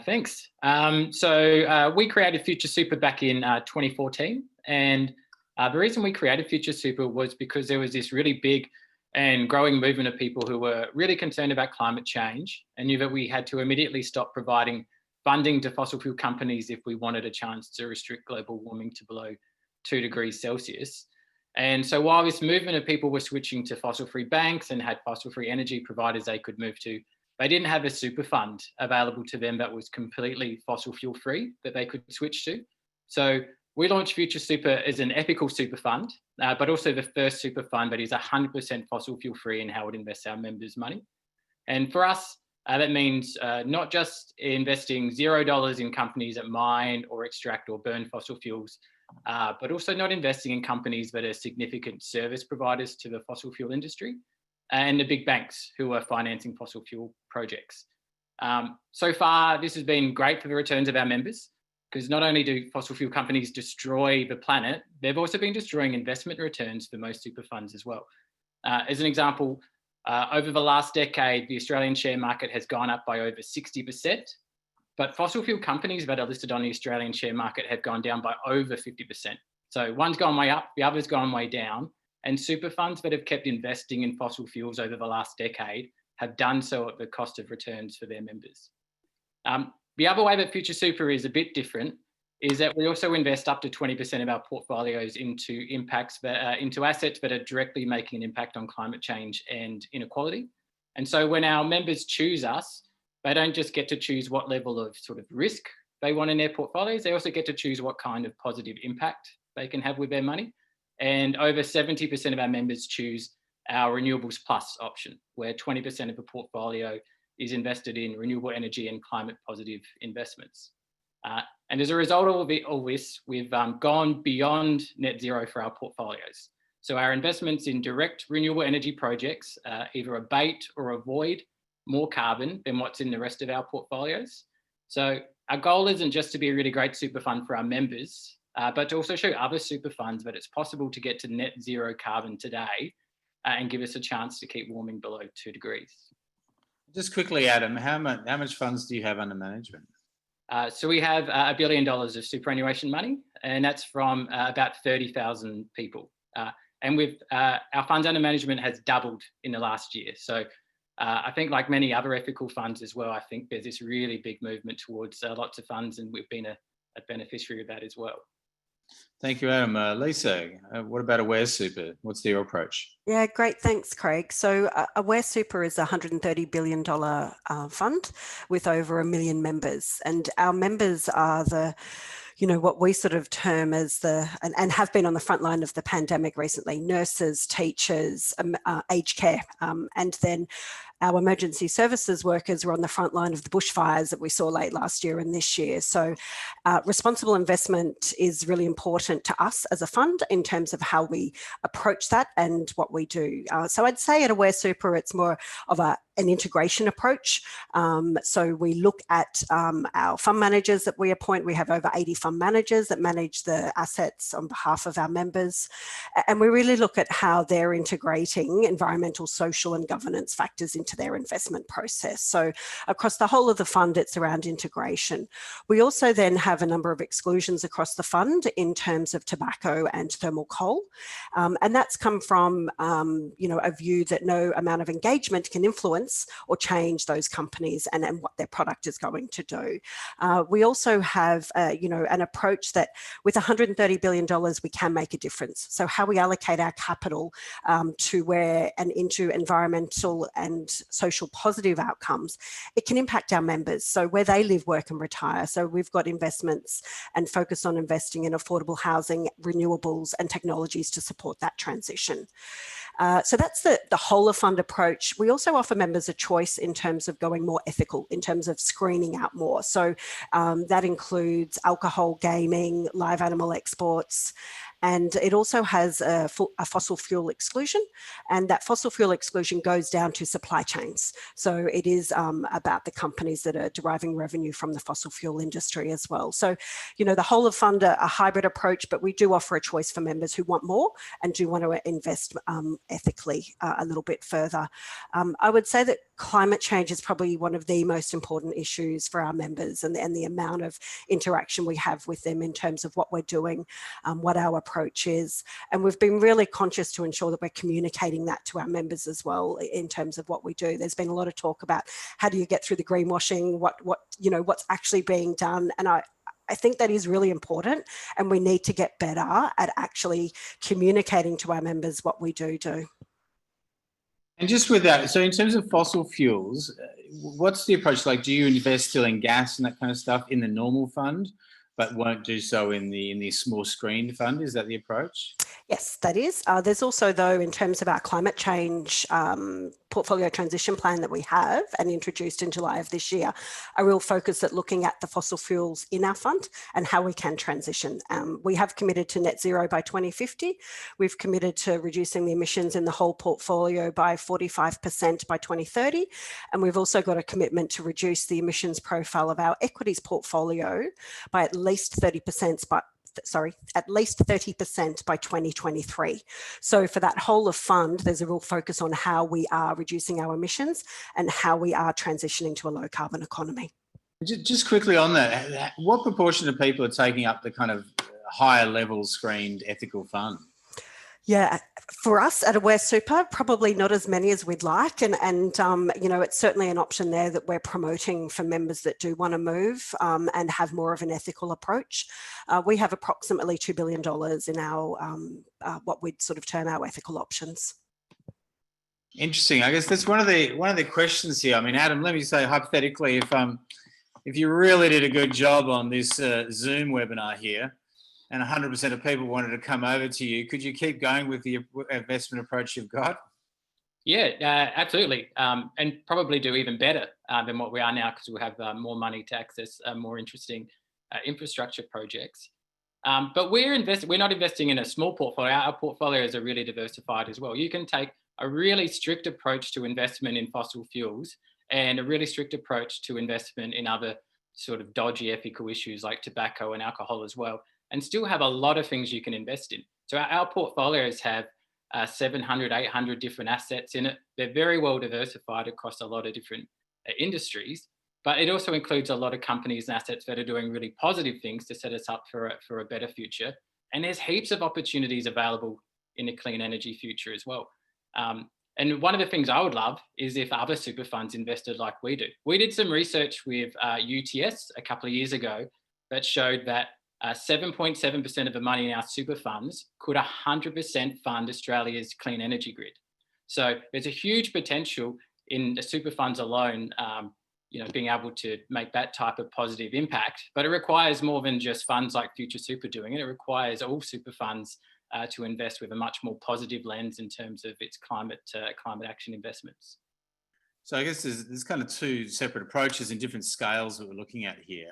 Thanks. So we created VicSuper back in 2014. And the reason we created VicSuper was because there was this really big and growing movement of people who were really concerned about climate change and knew that we had to immediately stop providing funding to fossil fuel companies if we wanted a chance to restrict global warming to below 2 degrees Celsius. And so while this movement of people were switching to fossil-free banks and had fossil-free energy providers they could move to, they didn't have a super fund available to them that was completely fossil fuel free that they could switch to. So we launched VicSuper as an ethical super fund, but also the first super fund that is 100% fossil fuel free in how it invests our members' money. And for us, that means not just investing $0 in companies that mine or extract or burn fossil fuels, but also not investing in companies that are significant service providers to the fossil fuel industry and the big banks who are financing fossil fuel projects. So far, this has been great for the returns of our members, because not only do fossil fuel companies destroy the planet, they've also been destroying investment returns for most super funds as well. As an example, over the last decade, the Australian share market has gone up by over 60%, but fossil fuel companies that are listed on the Australian share market have gone down by over 50%. So one's gone way up, the other's gone way down, and super funds that have kept investing in fossil fuels over the last decade have done so at the cost of returns for their members. The other way that VicSuper is a bit different is that we also invest up to 20% of our portfolios into into assets that are directly making an impact on climate change and inequality. And so when our members choose us, they don't just get to choose what level of sort of risk they want in their portfolios, they also get to choose what kind of positive impact they can have with their money. And over 70% of our members choose our Renewables Plus option, where 20% of the portfolio is invested in renewable energy and climate positive investments. And as a result of all this, we've gone beyond net zero for our portfolios. So our investments in direct renewable energy projects either abate or avoid more carbon than what's in the rest of our portfolios. So our goal isn't just to be a really great super fund for our members, but to also show other super funds that it's possible to get to net zero carbon today and give us a chance to keep warming below 2 degrees. Just quickly, Adam, how much funds do you have under management? So we have $1 billion of superannuation money, and that's from about 30,000 people. And our funds under management has doubled in the last year. So I think like many other ethical funds as well, I think there's this really big movement towards lots of funds, and we've been a beneficiary of that as well. Thank you, Adam. Lisa, what about Aware Super? What's their approach? Yeah, great. Thanks, Craig. So Aware Super is a $130 billion fund with over 1 million members. And our members are what we sort of term as and have been on the front line of the pandemic recently, nurses, teachers, aged care, and then our emergency services workers were on the front line of the bushfires that we saw late last year and this year. So responsible investment is really important to us as a fund in terms of how we approach that and what we do. So I'd say at Aware Super, it's more of a an integration approach. So we look at our fund managers that we appoint. We have over 80 fund managers that manage the assets on behalf of our members. And we really look at how they're integrating environmental, social and governance factors into their investment process. So across the whole of the fund, it's around integration. We also then have a number of exclusions across the fund in terms of tobacco and thermal coal. And that's come from, a view that no amount of engagement can influence or change those companies and what their product is going to do. We also have, an approach that with $130 billion, we can make a difference. So how we allocate our capital to where and into environmental and social positive outcomes, it can impact our members. So where they live, work and retire. So we've got investments and focus on investing in affordable housing, renewables and technologies to support that transition. So that's the whole of fund approach. We also offer members a choice in terms of going more ethical, in terms of screening out more. So that includes alcohol, gaming, live animal exports, and it also has a fossil fuel exclusion, and that fossil fuel exclusion goes down to supply chains. So it is about the companies that are deriving revenue from the fossil fuel industry as well. So, the whole of fund, a hybrid approach, but we do offer a choice for members who want more and do want to invest ethically a little bit further. I would say that climate change is probably one of the most important issues for our members, and the amount of interaction we have with them in terms of what we're doing, what our approach is. And we've been really conscious to ensure that we're communicating that to our members as well in terms of what we do. There's been a lot of talk about how do you get through the greenwashing, what's actually being done. And I think that is really important, and we need to get better at actually communicating to our members what we do. And just with that, so in terms of fossil fuels, what's the approach like? Do you invest still in gas and that kind of stuff in the normal fund, but won't do so in the small screened fund? Is that the approach? Yes, that is. There's also, though, in terms of our climate change portfolio transition plan that we have and introduced in July of this year, a real focus at looking at the fossil fuels in our fund and how we can transition. We have committed to net zero by 2050. We've committed to reducing the emissions in the whole portfolio by 45% by 2030. And we've also got a commitment to reduce the emissions profile of our equities portfolio by at least 30% by 2023. So for that whole of fund, there's a real focus on how we are reducing our emissions and how we are transitioning to a low carbon economy. Just quickly on that, what proportion of people are taking up the kind of higher level screened ethical fund? Yeah, for us at Aware Super, probably not as many as we'd like. And it's certainly an option there that we're promoting for members that do want to move and have more of an ethical approach. We have approximately $2 billion in our, what we'd sort of term our ethical options. Interesting. I guess that's one of the questions here. I mean, Adam, let me say hypothetically, if you really did a good job on this Zoom webinar here, and 100% of people wanted to come over to you, could you keep going with the investment approach you've got? Yeah, absolutely. And probably do even better than what we are now, because we'll have more money to access more interesting infrastructure projects. But we're not investing in a small portfolio. Our portfolios are really diversified as well. You can take a really strict approach to investment in fossil fuels and a really strict approach to investment in other sort of dodgy ethical issues like tobacco and alcohol as well, and still have a lot of things you can invest in. So our portfolios have 700, 800 different assets in it. They're very well diversified across a lot of different industries, but it also includes a lot of companies and assets that are doing really positive things to set us up for a better future. And there's heaps of opportunities available in a clean energy future as well. And one of the things I would love is if other super funds invested like we do. We did some research with UTS a couple of years ago that showed that 7.7% of the money in our super funds could 100% fund Australia's clean energy grid. So there's a huge potential in the super funds alone, being able to make that type of positive impact. But it requires more than just funds like Future Super doing it. It requires all super funds to invest with a much more positive lens in terms of its climate action investments. So I guess there's kind of two separate approaches in different scales that we're looking at here.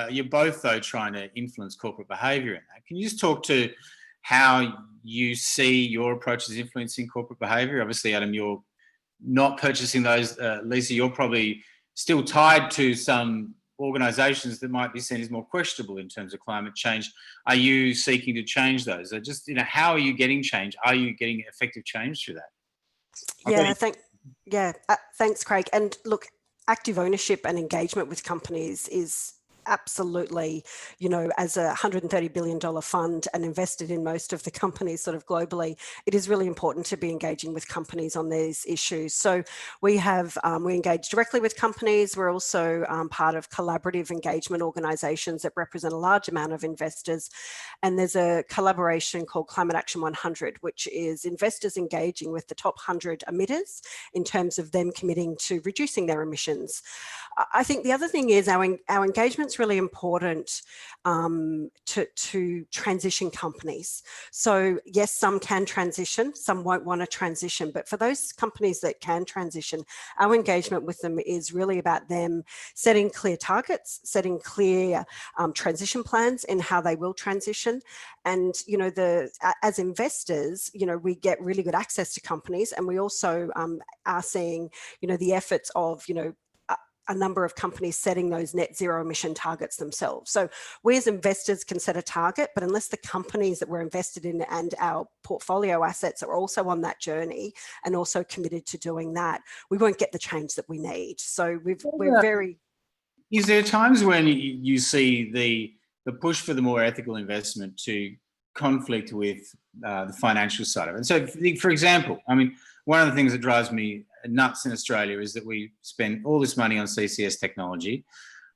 You're both, though, trying to influence corporate behaviour in that. Can you just talk to how you see your approaches influencing corporate behaviour? Obviously, Adam, you're not purchasing those, Lisa, you're probably still tied to some organisations that might be seen as more questionable in terms of climate change. Are you seeking to change those? Or just, how are you getting change? Are you getting effective change through that? Thanks, Craig. And look, active ownership and engagement with companies is absolutely, as a $130 billion fund and invested in most of the companies sort of globally, it is really important to be engaging with companies on these issues. So we engage directly with companies. We're also part of collaborative engagement organisations that represent a large amount of investors. And there's a collaboration called Climate Action 100, which is investors engaging with the top 100 emitters in terms of them committing to reducing their emissions. I think the other thing is our engagement's really important to transition companies. So yes, some can transition, some won't want to transition, but for those companies that can transition, our engagement with them is really about them setting clear targets, setting clear transition plans in how they will transition. And, as investors, we get really good access to companies, and we also are seeing, the efforts of, a number of companies setting those net zero emission targets themselves. So we as investors can set a target, but unless the companies that we're invested in and our portfolio assets are also on that journey and also committed to doing that, we won't get the change that we need. So we're very... Is there times when you see the push for the more ethical investment to conflict with the financial side of it? And so, for example, one of the things that drives me nuts in Australia is that we spend all this money on CCS technology.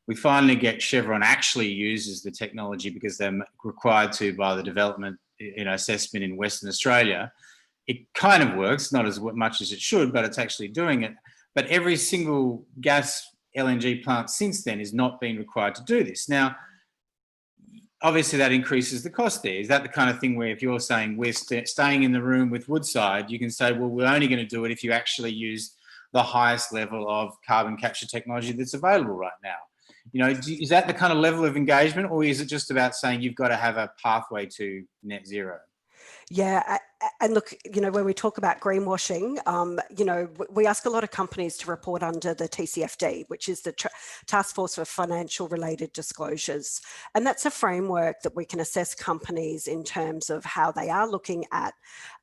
We finally get Chevron actually uses the technology because they're required to by the development assessment in Western Australia. It kind of works, not as much as it should, but it's actually doing it. But every single gas LNG plant since then has not been required to do this. Now, obviously that increases the cost there. Is that the kind of thing where if you're saying we're staying in the room with Woodside, you can say, well, we're only going to do it if you actually use the highest level of carbon capture technology that's available right now? Is that the kind of level of engagement, or is it just about saying you've got to have a pathway to net zero? Yeah, and look, when we talk about greenwashing, we ask a lot of companies to report under the TCFD, which is the Task Force for Financial Related Disclosures. And that's a framework that we can assess companies in terms of how they are looking at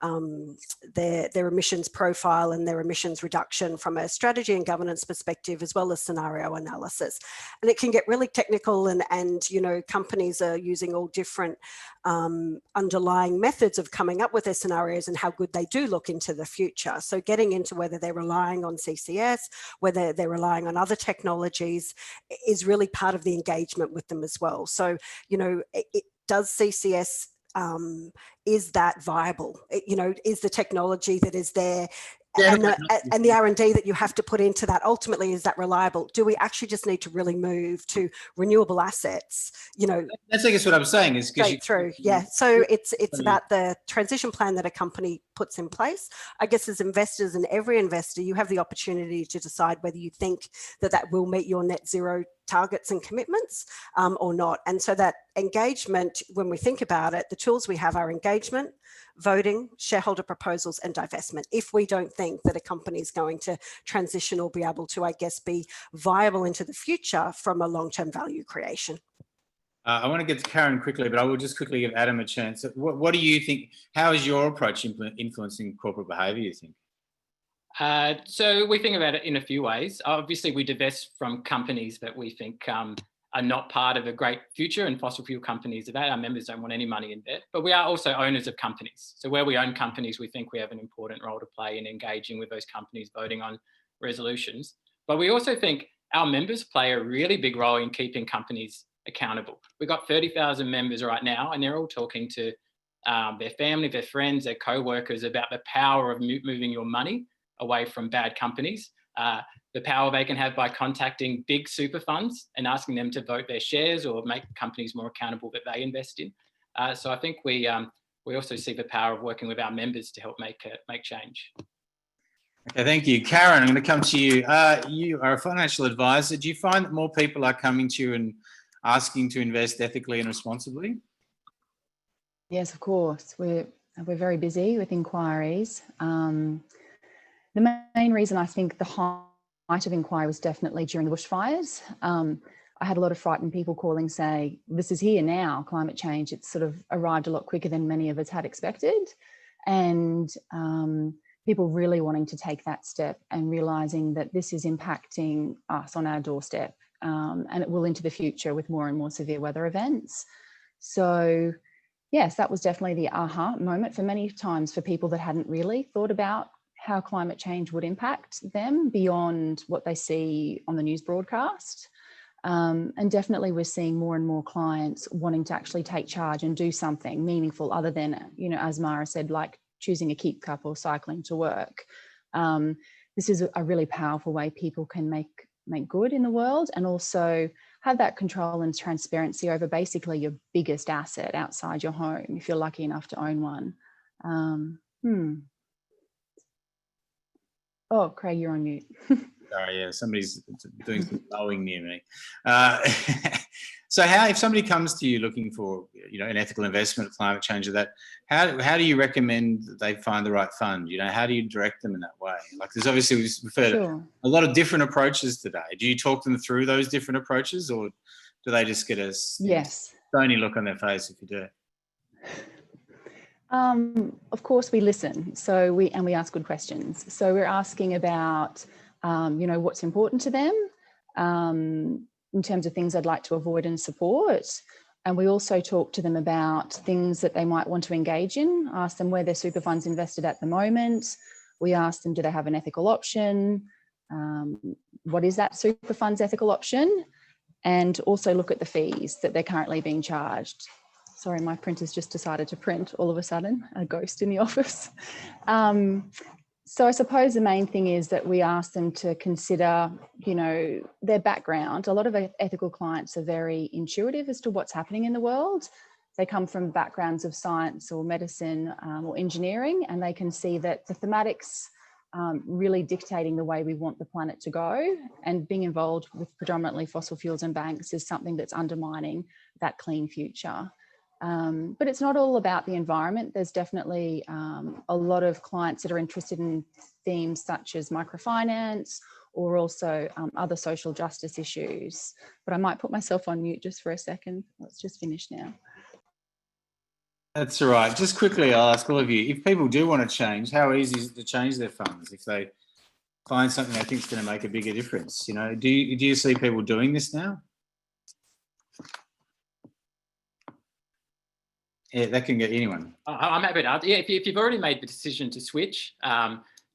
their emissions profile and their emissions reduction from a strategy and governance perspective, as well as scenario analysis. And it can get really technical, and companies are using all different underlying methods of coming up with their scenarios and how good they do look into the future. So getting into whether they're relying on CCS, whether they're relying on other technologies, is really part of the engagement with them as well. So, does CCS, is that viable? Is the technology that is there and the R&D that you have to put into that, ultimately, is that reliable? Do we actually just need to really move to renewable assets? That's, I guess, what I'm saying is straight through. Yeah. So it's about the transition plan that a company puts in place. I guess as investors, and every investor, you have the opportunity to decide whether you think that will meet your net zero targets and commitments or not. And so that engagement, when we think about it, the tools we have are engagement, voting, shareholder proposals, and divestment. If we don't think that a company is going to transition or be able to, I guess, be viable into the future from a long-term value creation. I want to get to Karen quickly, but I will just quickly give Adam a chance. What do you think? How is your approach influencing corporate behaviour, you think? So we think about it in a few ways. Obviously, we divest from companies that we think are not part of a great future, and fossil fuel companies are that. Our members don't want any money in debt, but we are also owners of companies. So where we own companies, we think we have an important role to play in engaging with those companies, voting on resolutions. But we also think our members play a really big role in keeping companies accountable. We've got 30,000 members right now, and they're all talking to their family, their friends, their co-workers about the power of moving your money away from bad companies, the power they can have by contacting big super funds and asking them to vote their shares or make companies more accountable that they invest in. So I think we also see the power of working with our members to help make change. Okay, thank you. Karen, I'm going to come to you. You are a financial advisor. Do you find that more people are coming to you and asking to invest ethically and responsibly? Yes, of course. We're very busy with inquiries. The main reason I think the height of inquiry was definitely during the bushfires. I had a lot of frightened people calling, say, this is here now, climate change. It's sort of arrived a lot quicker than many of us had expected. And people really wanting to take that step and realizing that this is impacting us on our doorstep, and it will into the future with more and more severe weather events. So yes, that was definitely the aha moment for many times for people that hadn't really thought about how climate change would impact them beyond what they see on the news broadcast. And definitely we're seeing more and more clients wanting to actually take charge and do something meaningful other than, you know, as Mara said, like choosing a keep cup or cycling to work. This is a really powerful way people can make good in the world, and also have that control and transparency over basically your biggest asset outside your home, if you're lucky enough to own one. Oh, Craig, you're on mute. Sorry, yeah, somebody's doing some mowing near me. So how, if somebody comes to you looking for, you know, an ethical investment, climate change, or that, how do you recommend that they find the right fund? You know, how do you direct them in that way? Like, there's obviously, we've heard a lot of different approaches today. Do you talk them through those different approaches, or do they just get a stony look on their face if you do? Of course, we listen. So we ask good questions. So we're asking about, you know, what's important to them in terms of things they'd like to avoid and support. And we also talk to them about things that they might want to engage in, ask them where their super fund's invested at the moment. We ask them, do they have an ethical option? What is that super fund's ethical option? And also look at the fees that they're currently being charged. Sorry, my printer's just decided to print all of a sudden, a ghost in the office. So I suppose the main thing is that we ask them to consider, you know, their background. A lot of ethical clients are very intuitive as to what's happening in the world. They come from backgrounds of science or medicine or engineering, and they can see that the thematics really dictating the way we want the planet to go, and being involved with predominantly fossil fuels and banks is something that's undermining that clean future. But it's not all about the environment. There's definitely a lot of clients that are interested in themes such as microfinance, or also other social justice issues. But I might put myself on mute just for a second. Let's just finish now. That's all right. Just quickly, I'll ask all of you, if people do want to change, how easy is it to change their funds if they find something they think is going to make a bigger difference? You know, do you see people doing this now? Yeah, that can get anyone. I'm happy to answer. Yeah, if you've already made the decision to switch,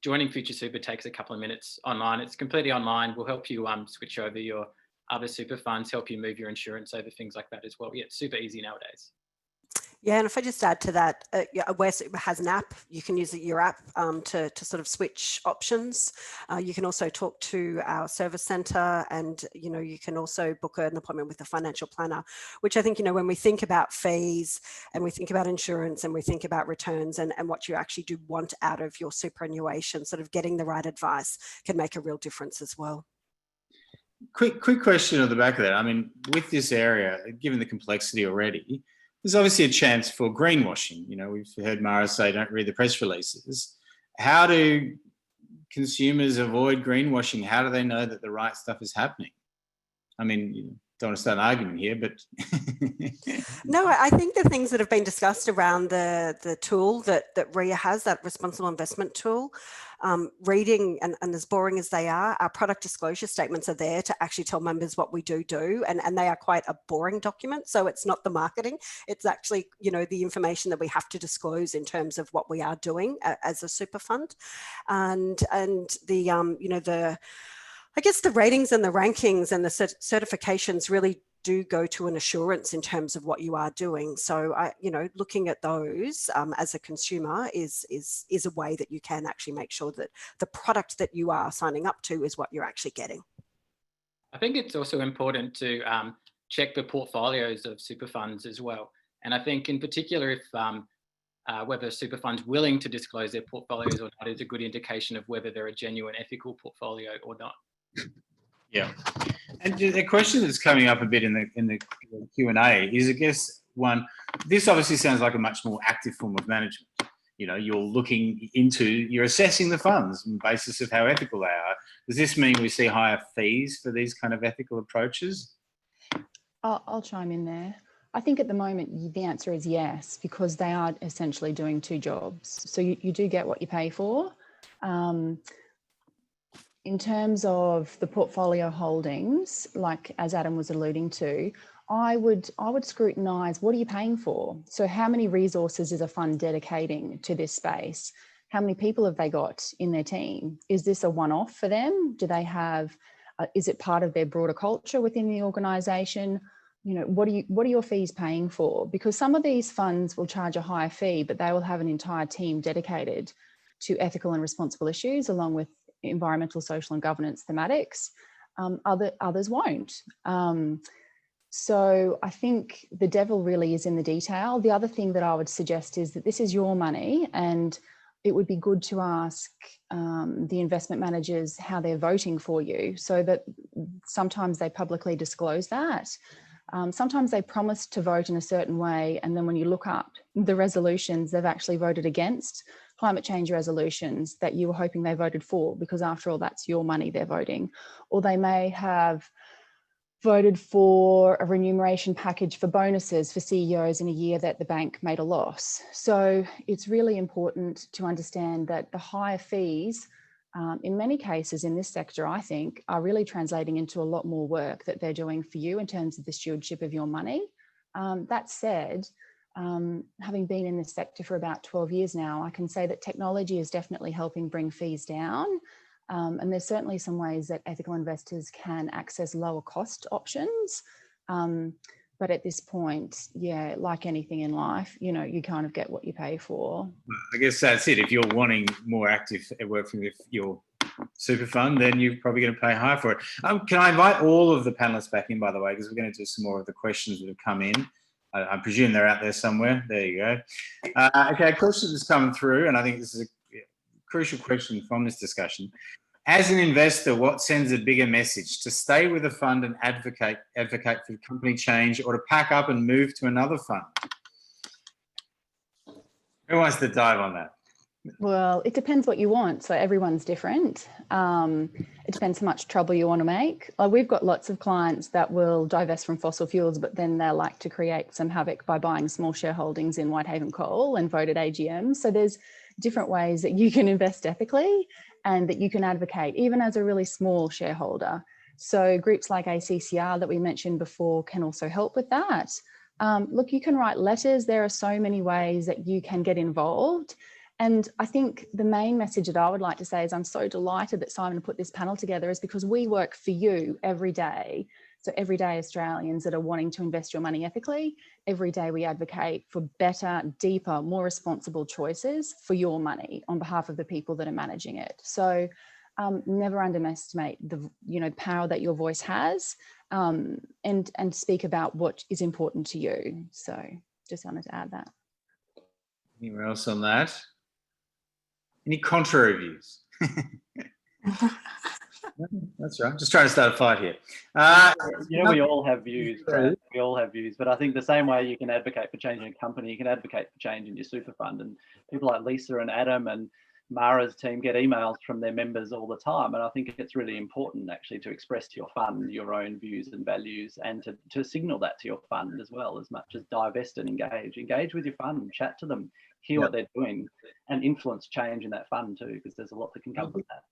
joining VicSuper takes a couple of minutes online. It's completely online. We'll help you switch over your other super funds, help you move your insurance over, things like that as well. Yeah, it's super easy nowadays. Yeah, and if I just add to that, VicSuper has an app. You can use your app to sort of switch options. You can also talk to our service centre, and, you know, you can also book an appointment with a financial planner, which I think, you know, when we think about fees and we think about insurance and we think about returns and what you actually do want out of your superannuation, sort of getting the right advice can make a real difference as well. Quick question on the back of that. I mean, with this area, given the complexity already, there's obviously a chance for greenwashing. You know, we've heard Mara say, don't read the press releases. How do consumers avoid greenwashing? How do they know that the right stuff is happening? I mean, you don't want to start an argument here, but... No, I think the things that have been discussed around the tool that RIA has, that responsible investment tool, reading, and as boring as they are, our product disclosure statements are there to actually tell members what we do, and they are quite a boring document. So it's not the marketing, it's actually, you know, the information that we have to disclose in terms of what we are doing as a super fund, and the you know, I guess the ratings and the rankings and the certifications really do go to an assurance in terms of what you are doing. So, you know, looking at those as a consumer is a way that you can actually make sure that the product that you are signing up to is what you're actually getting. I think it's also important to check the portfolios of super funds as well. And I think in particular, if whether a super fund's willing to disclose their portfolios or not is a good indication of whether they're a genuine ethical portfolio or not. Yeah, and the question that's coming up a bit in the Q&A is, I guess, one, this obviously sounds like a much more active form of management. you're assessing the funds on the basis of how ethical they are. Does this mean we see higher fees for these kind of ethical approaches? I'll chime in there. I think at the moment, the answer is yes, because they are essentially doing two jobs. So you do get what you pay for. In terms of the portfolio holdings, like as Adam was alluding to, I would scrutinise, what are you paying for? So how many resources is a fund dedicating to this space? How many people have they got in their team? Is this a one-off for them? Do they have, is it part of their broader culture within the organisation? What are your fees paying for? Because some of these funds will charge a higher fee, but they will have an entire team dedicated to ethical and responsible issues, along with environmental, social and governance thematics. Others won't. So I think the devil really is in the detail. The other thing that I would suggest is that this is your money, and it would be good to ask the investment managers how they're voting for you, so that sometimes they publicly disclose that. Sometimes they promise to vote in a certain way, and then when you look up the resolutions, they've actually voted against climate change resolutions that you were hoping they voted for, because after all, that's your money they're voting. Or they may have voted for a remuneration package for bonuses for CEOs in a year that the bank made a loss. So it's really important to understand that the higher fees, in many cases in this sector, I think, are really translating into a lot more work that they're doing for you in terms of the stewardship of your money. That said, having been in this sector for about 12 years now, I can say that technology is definitely helping bring fees down. And there's certainly some ways that ethical investors can access lower cost options. But at this point, yeah, like anything in life, you kind of get what you pay for. I guess that's it. If you're wanting more active working with your super fund, then you're probably going to pay higher for it. Can I invite all of the panelists back in, by the way, because we're going to do some more of the questions that have come in. I presume they're out there somewhere. There you go. Okay, questions is coming through, and I think this is a crucial question from this discussion. As an investor, what sends a bigger message? To stay with a fund and advocate for company change, or to pack up and move to another fund? Who wants to dive on that? Well, it depends what you want. So everyone's different. It depends how much trouble you want to make. We've got lots of clients that will divest from fossil fuels, but then they like to create some havoc by buying small shareholdings in Whitehaven Coal and vote at AGM. So there's different ways that you can invest ethically and that you can advocate, even as a really small shareholder. So groups like ACCR that we mentioned before can also help with that. Look, you can write letters. There are so many ways that you can get involved. And I think the main message that I would like to say is I'm so delighted that Simon put this panel together, is because we work for you every day. So everyday Australians that are wanting to invest your money ethically, every day we advocate for better, deeper, more responsible choices for your money on behalf of the people that are managing it. So never underestimate the power that your voice has, and speak about what is important to you. So just wanted to add that. Anyone else on that? Any contrary views? That's right. I'm just trying to start a fight here. We all have views, Brad. We all have views, but I think the same way you can advocate for change in a company, you can advocate for change in your super fund. And people like Lisa and Adam and Mara's team get emails from their members all the time. And I think it's really important actually to express to your fund your own views and values, and to signal that to your fund as well, as much as divest and engage. Engage with your fund, chat to them, hear what they're doing, and influence change in that fund too, because there's a lot that can come with that.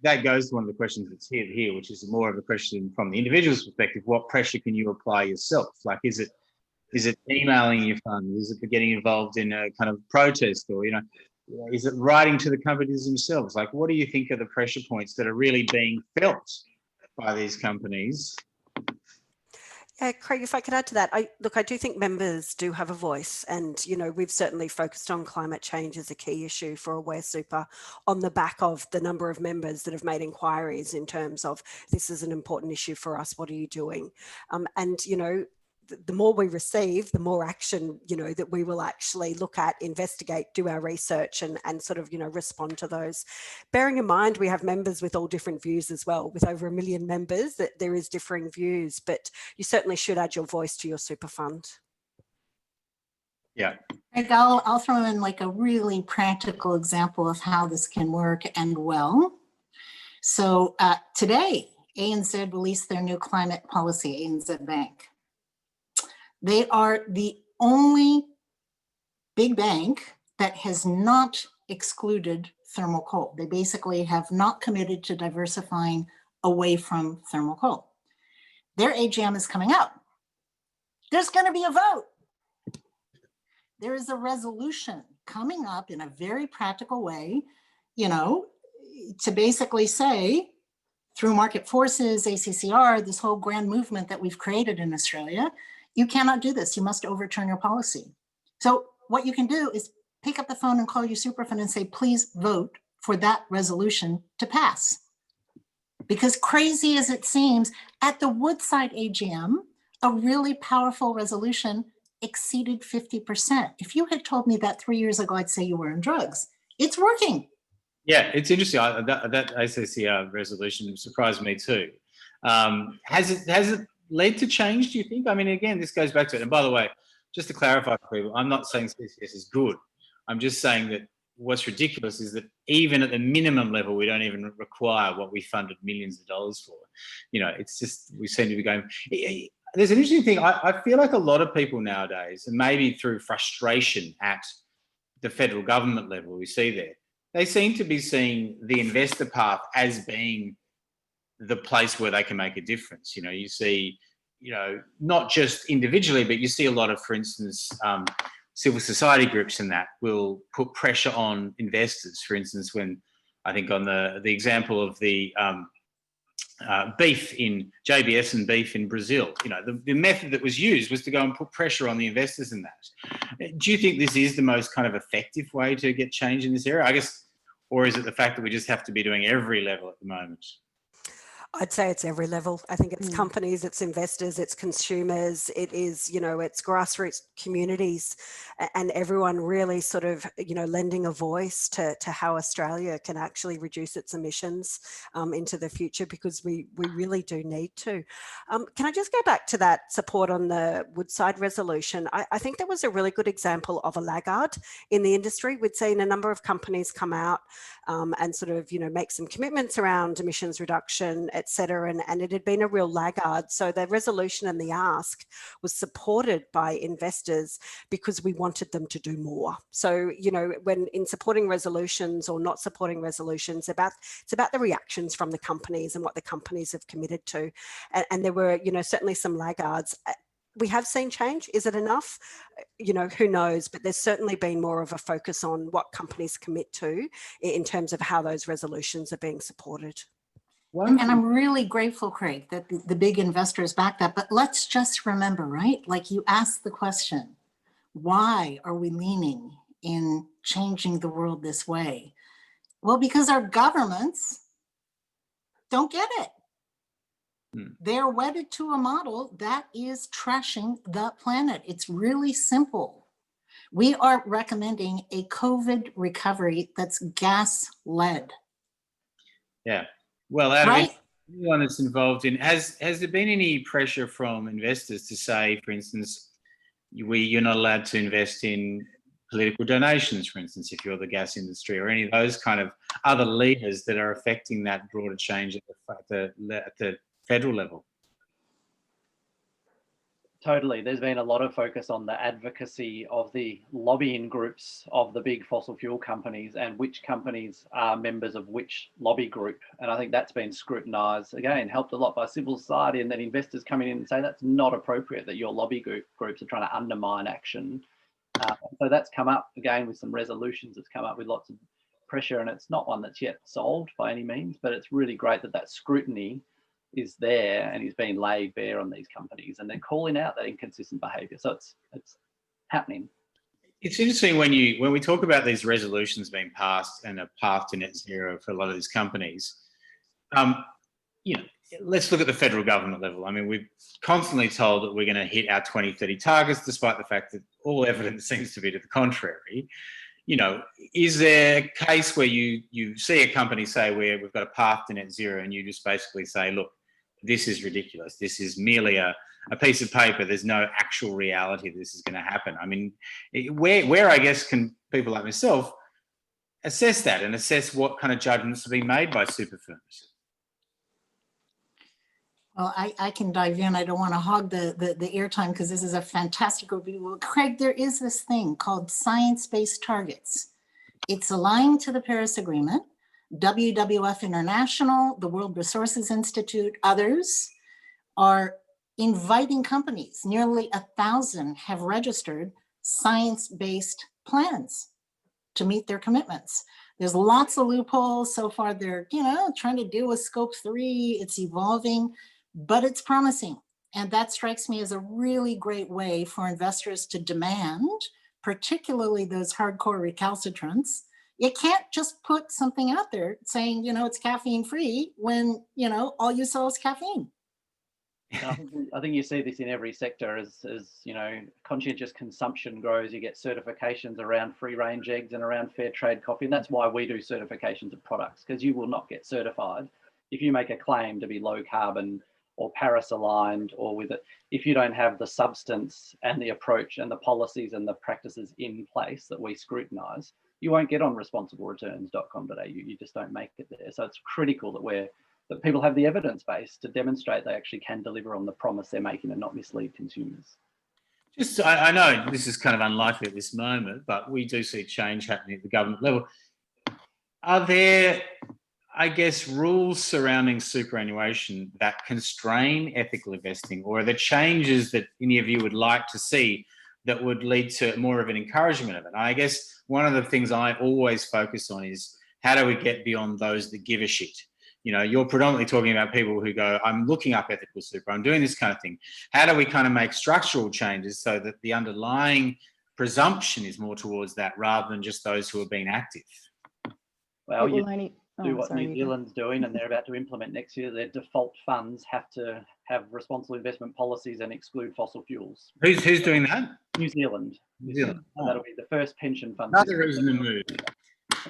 That goes to one of the questions that's here, which is more of a question from the individual's perspective. What pressure can you apply yourself? Like, is it emailing your fund? Is it getting involved in a kind of protest, or, is it writing to the companies themselves? Like, what do you think are the pressure points that are really being felt by these companies? Yeah, Craig, if I could add to that, I do think members do have a voice, and we've certainly focused on climate change as a key issue for Aware Super on the back of the number of members that have made inquiries in terms of, this is an important issue for us, what are you doing? And the more we receive, the more action, that we will actually look at, investigate, do our research and sort of, respond to those. Bearing in mind, we have members with all different views as well. With over 1 million members, that there is differing views, but you certainly should add your voice to your super fund. Yeah. I'll throw in like a really practical example of how this can work and well. So today, ANZ released their new climate policy, ANZ Bank. They are the only big bank that has not excluded thermal coal. They basically have not committed to diversifying away from thermal coal. Their AGM is coming up. There's going to be a vote. There is a resolution coming up in a very practical way, you know, to basically say, through market forces, ACCR, this whole grand movement that we've created in Australia, you cannot do this. You must overturn your policy. So what you can do is pick up the phone and call your super fund and say, please vote for that resolution to pass. Because crazy as it seems, at the Woodside AGM, a really powerful resolution exceeded 50%. If you had told me that 3 years ago, I'd say you were on drugs. It's working. Yeah, it's interesting. That ACCR resolution surprised me too. Has it led to change, do you think? I mean, again, this goes back to it. And by the way, just to clarify for people, I'm not saying CCS is good. I'm just saying that what's ridiculous is that even at the minimum level, we don't even require what we funded millions of dollars for. You know, it's just, we seem to be going... There's an interesting thing. I feel like a lot of people nowadays, and maybe through frustration at the federal government level we see there, they seem to be seeing the investor path as being the place where they can make a difference. You know, you see, you know, not just individually, but you see a lot of, for instance, civil society groups and that will put pressure on investors. For instance, when I think on the example of the beef in JBS and beef in Brazil, you know, the method that was used was to go and put pressure on the investors in that. Do you think this is the most kind of effective way to get change in this area? I guess, or is it the fact that we just have to be doing every level at the moment? I'd say it's every level. I think it's companies, it's investors, it's consumers, it is, you know, it's grassroots communities, and everyone really sort of, you know, lending a voice to how Australia can actually reduce its emissions into the future, because we really do need to. Can I just go back to that support on the Woodside resolution? I think that was a really good example of a laggard in the industry. We'd seen a number of companies come out and sort of, you know, make some commitments around emissions reduction, et cetera, and it had been a real laggard. So the resolution and the ask was supported by investors because we wanted them to do more. So, you know, when in supporting resolutions or not supporting resolutions, it's about the reactions from the companies and what the companies have committed to. And there were, you know, certainly some laggards. We have seen change. Is it enough? You know, who knows? But there's certainly been more of a focus on what companies commit to in terms of how those resolutions are being supported. And I'm really grateful, Craig, that the big investors back that. But let's just remember, right? Like you asked the question, why are we leaning in changing the world this way? Well, because our governments don't get it. They're wedded to a model that is trashing the planet. It's really simple. We are recommending a COVID recovery that's gas-led. Yeah. Well, out of anyone that's involved in, has there been any pressure from investors to say, for instance, you're not allowed to invest in political donations, for instance, if you're the gas industry, or any of those kind of other levers that are affecting that broader change at the federal level? Totally. There's been a lot of focus on the advocacy of the lobbying groups of the big fossil fuel companies and which companies are members of which lobby group. And I think that's been scrutinised, again, helped a lot by civil society, and then investors coming in and say that's not appropriate, that your lobby groups are trying to undermine action. So that's come up, again, with some resolutions. It's come up with lots of pressure, and it's not one that's yet solved by any means, but it's really great that that scrutiny is there and is being laid bare on these companies, and they're calling out that inconsistent behaviour. So it's happening. It's interesting when we talk about these resolutions being passed and a path to net zero for a lot of these companies. You know, let's look at the federal government level. I mean, we're constantly told that we're going to hit our 2030 targets, despite the fact that all evidence seems to be to the contrary. You know, is there a case where you see a company say we've got a path to net zero, and you just basically say, look, this is ridiculous. This is merely a piece of paper. There's no actual reality this is going to happen. I mean, where I guess can people like myself assess that and assess what kind of judgments are being made by super firms? Well, I can dive in. I don't want to hog the airtime because this is a fantastic overview. Well, Craig, there is this thing called science-based targets. It's aligned to the Paris Agreement. WWF International, the World Resources Institute, others are inviting companies. Nearly 1,000 have registered science-based plans to meet their commitments. There's lots of loopholes. So far, they're trying to deal with scope 3. It's evolving, but it's promising. And that strikes me as a really great way for investors to demand, particularly those hardcore recalcitrants. You can't just put something out there saying, it's caffeine free when, all you sell is caffeine. I think you see this in every sector as conscientious consumption grows. You get certifications around free range eggs and around fair trade coffee. And that's why we do certifications of products, because you will not get certified if you make a claim to be low carbon or Paris aligned, or with it, if you don't have the substance and the approach and the policies and the practices in place that we scrutinise, you won't get on responsiblereturns.com.au. You just don't make it there. So it's critical that people have the evidence base to demonstrate they actually can deliver on the promise they're making and not mislead consumers. I know this is kind of unlikely at this moment, but we do see change happening at the government level. Are there, I guess, rules surrounding superannuation that constrain ethical investing, or are there changes that any of you would like to see that would lead to more of an encouragement of it? I guess one of the things I always focus on is how do we get beyond those that give a shit? You're predominantly talking about people who go, I'm looking up ethical super, I'm doing this kind of thing. How do we kind of make structural changes so that the underlying presumption is more towards that rather than just those who are being active? Well, New Zealand's doing, and they're about to implement next year. Their default funds have to have responsible investment policies and exclude fossil fuels. Who's doing that? New Zealand. So that'll be the first pension fund. Another reason to move.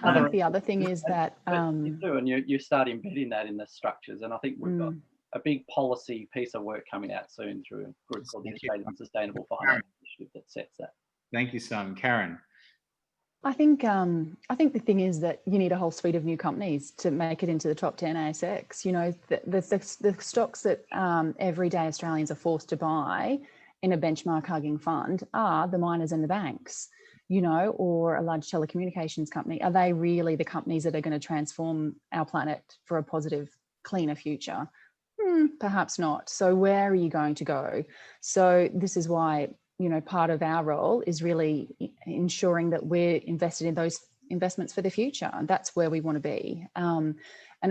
I think the other thing is that you start embedding that in the structures, and I think we've got a big policy piece of work coming out soon through a group called the Australian Sustainable Finance Initiative that sets that. Thank you, Simon. Karen. I think the thing is that you need a whole suite of new companies to make it into the top 10 ASX. The stocks that everyday Australians are forced to buy in a benchmark hugging fund are the miners and the banks, or a large telecommunications company. Are they really the companies that are going to transform our planet for a positive, cleaner future? Perhaps not. So where are you going to go? So this is why part of our role is really ensuring that we're invested in those investments for the future. And that's where we want to be. And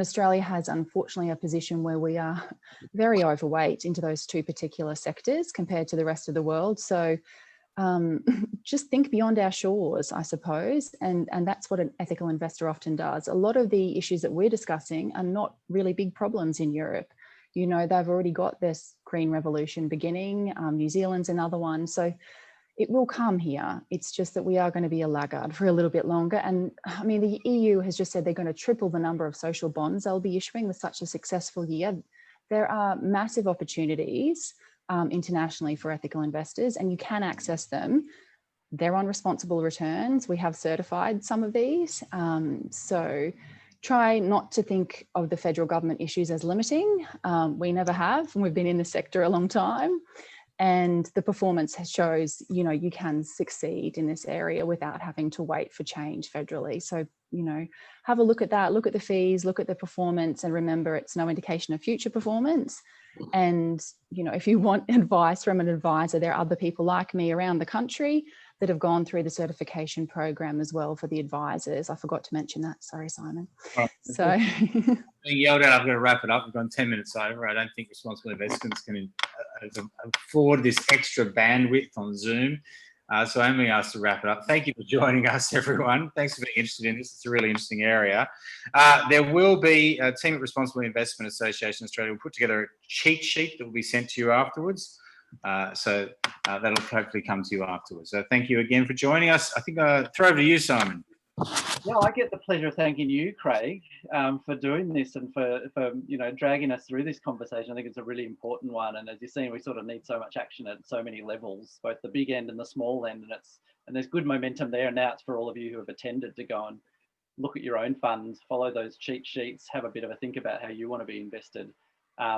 Australia has, unfortunately, a position where we are very overweight into those two particular sectors compared to the rest of the world. So just think beyond our shores, I suppose. And that's what an ethical investor often does. A lot of the issues that we're discussing are not really big problems in Europe. They've already got this green revolution beginning. New Zealand's another one. So it will come here. It's just that we are going to be a laggard for a little bit longer. And I mean, the EU has just said they're going to triple the number of social bonds they'll be issuing with such a successful year. There are massive opportunities internationally for ethical investors, and you can access them. They're on responsible returns. We have certified some of these. So try not to think of the federal government issues as limiting. We never have, and we've been in the sector a long time. And the performance shows, you can succeed in this area without having to wait for change federally. So, have a look at that, look at the fees, look at the performance, and remember it's no indication of future performance. And, if you want advice from an advisor, there are other people like me around the country that have gone through the certification program as well for the advisors. I forgot to mention that. Sorry, Simon. Right. So being yelled at, I've got to wrap it up. We've gone 10 minutes over. I don't think responsible investments can afford this extra bandwidth on Zoom. So I'm being asked to wrap it up. Thank you for joining us, everyone. Thanks for being interested in this. It's a really interesting area. There will be a team at Responsible Investment Association Australia will put together a cheat sheet that will be sent to you afterwards. So that'll hopefully come to you afterwards. So thank you again for joining us. I think I'll throw over to you, Simon. Yeah, I get the pleasure of thanking you, Craig, for doing this and for dragging us through this conversation. I think it's a really important one, and as you're seeing, we sort of need so much action at so many levels, both the big end and the small end, and there's good momentum there. And now it's for all of you who have attended to go and look at your own funds, follow those cheat sheets, have a bit of a think about how you want to be invested.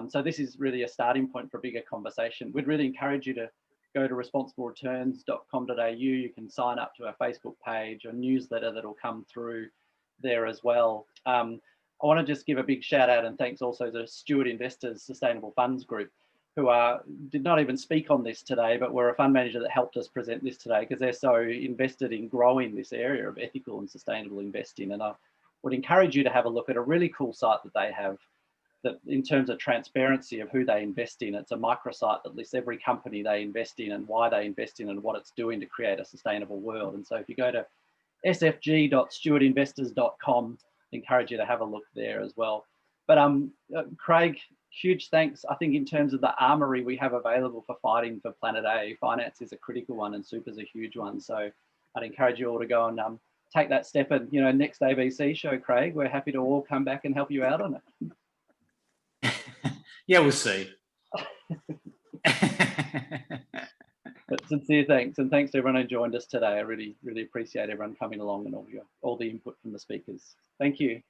So this is really a starting point for a bigger conversation. We'd really encourage you to go to responsiblereturns.com.au. You can sign up to our Facebook page, a newsletter that'll come through there as well. I want to just give a big shout out and thanks also to Stewart Investors Sustainable Funds Group, who did not even speak on this today, but were a fund manager that helped us present this today because they're so invested in growing this area of ethical and sustainable investing. And I would encourage you to have a look at a really cool site that they have, that in terms of transparency of who they invest in. It's a microsite that lists every company they invest in and why they invest in and what it's doing to create a sustainable world. And so if you go to sfg.stewartinvestors.com, I encourage you to have a look there as well. But Craig, huge thanks. I think in terms of the armory we have available for fighting for Planet A, finance is a critical one and super is a huge one. So I'd encourage you all to go and take that step. And next ABC show, Craig, we're happy to all come back and help you out on it. Yeah, we'll see. But sincere thanks, and thanks to everyone who joined us today. I really, really appreciate everyone coming along and all the input from the speakers. Thank you.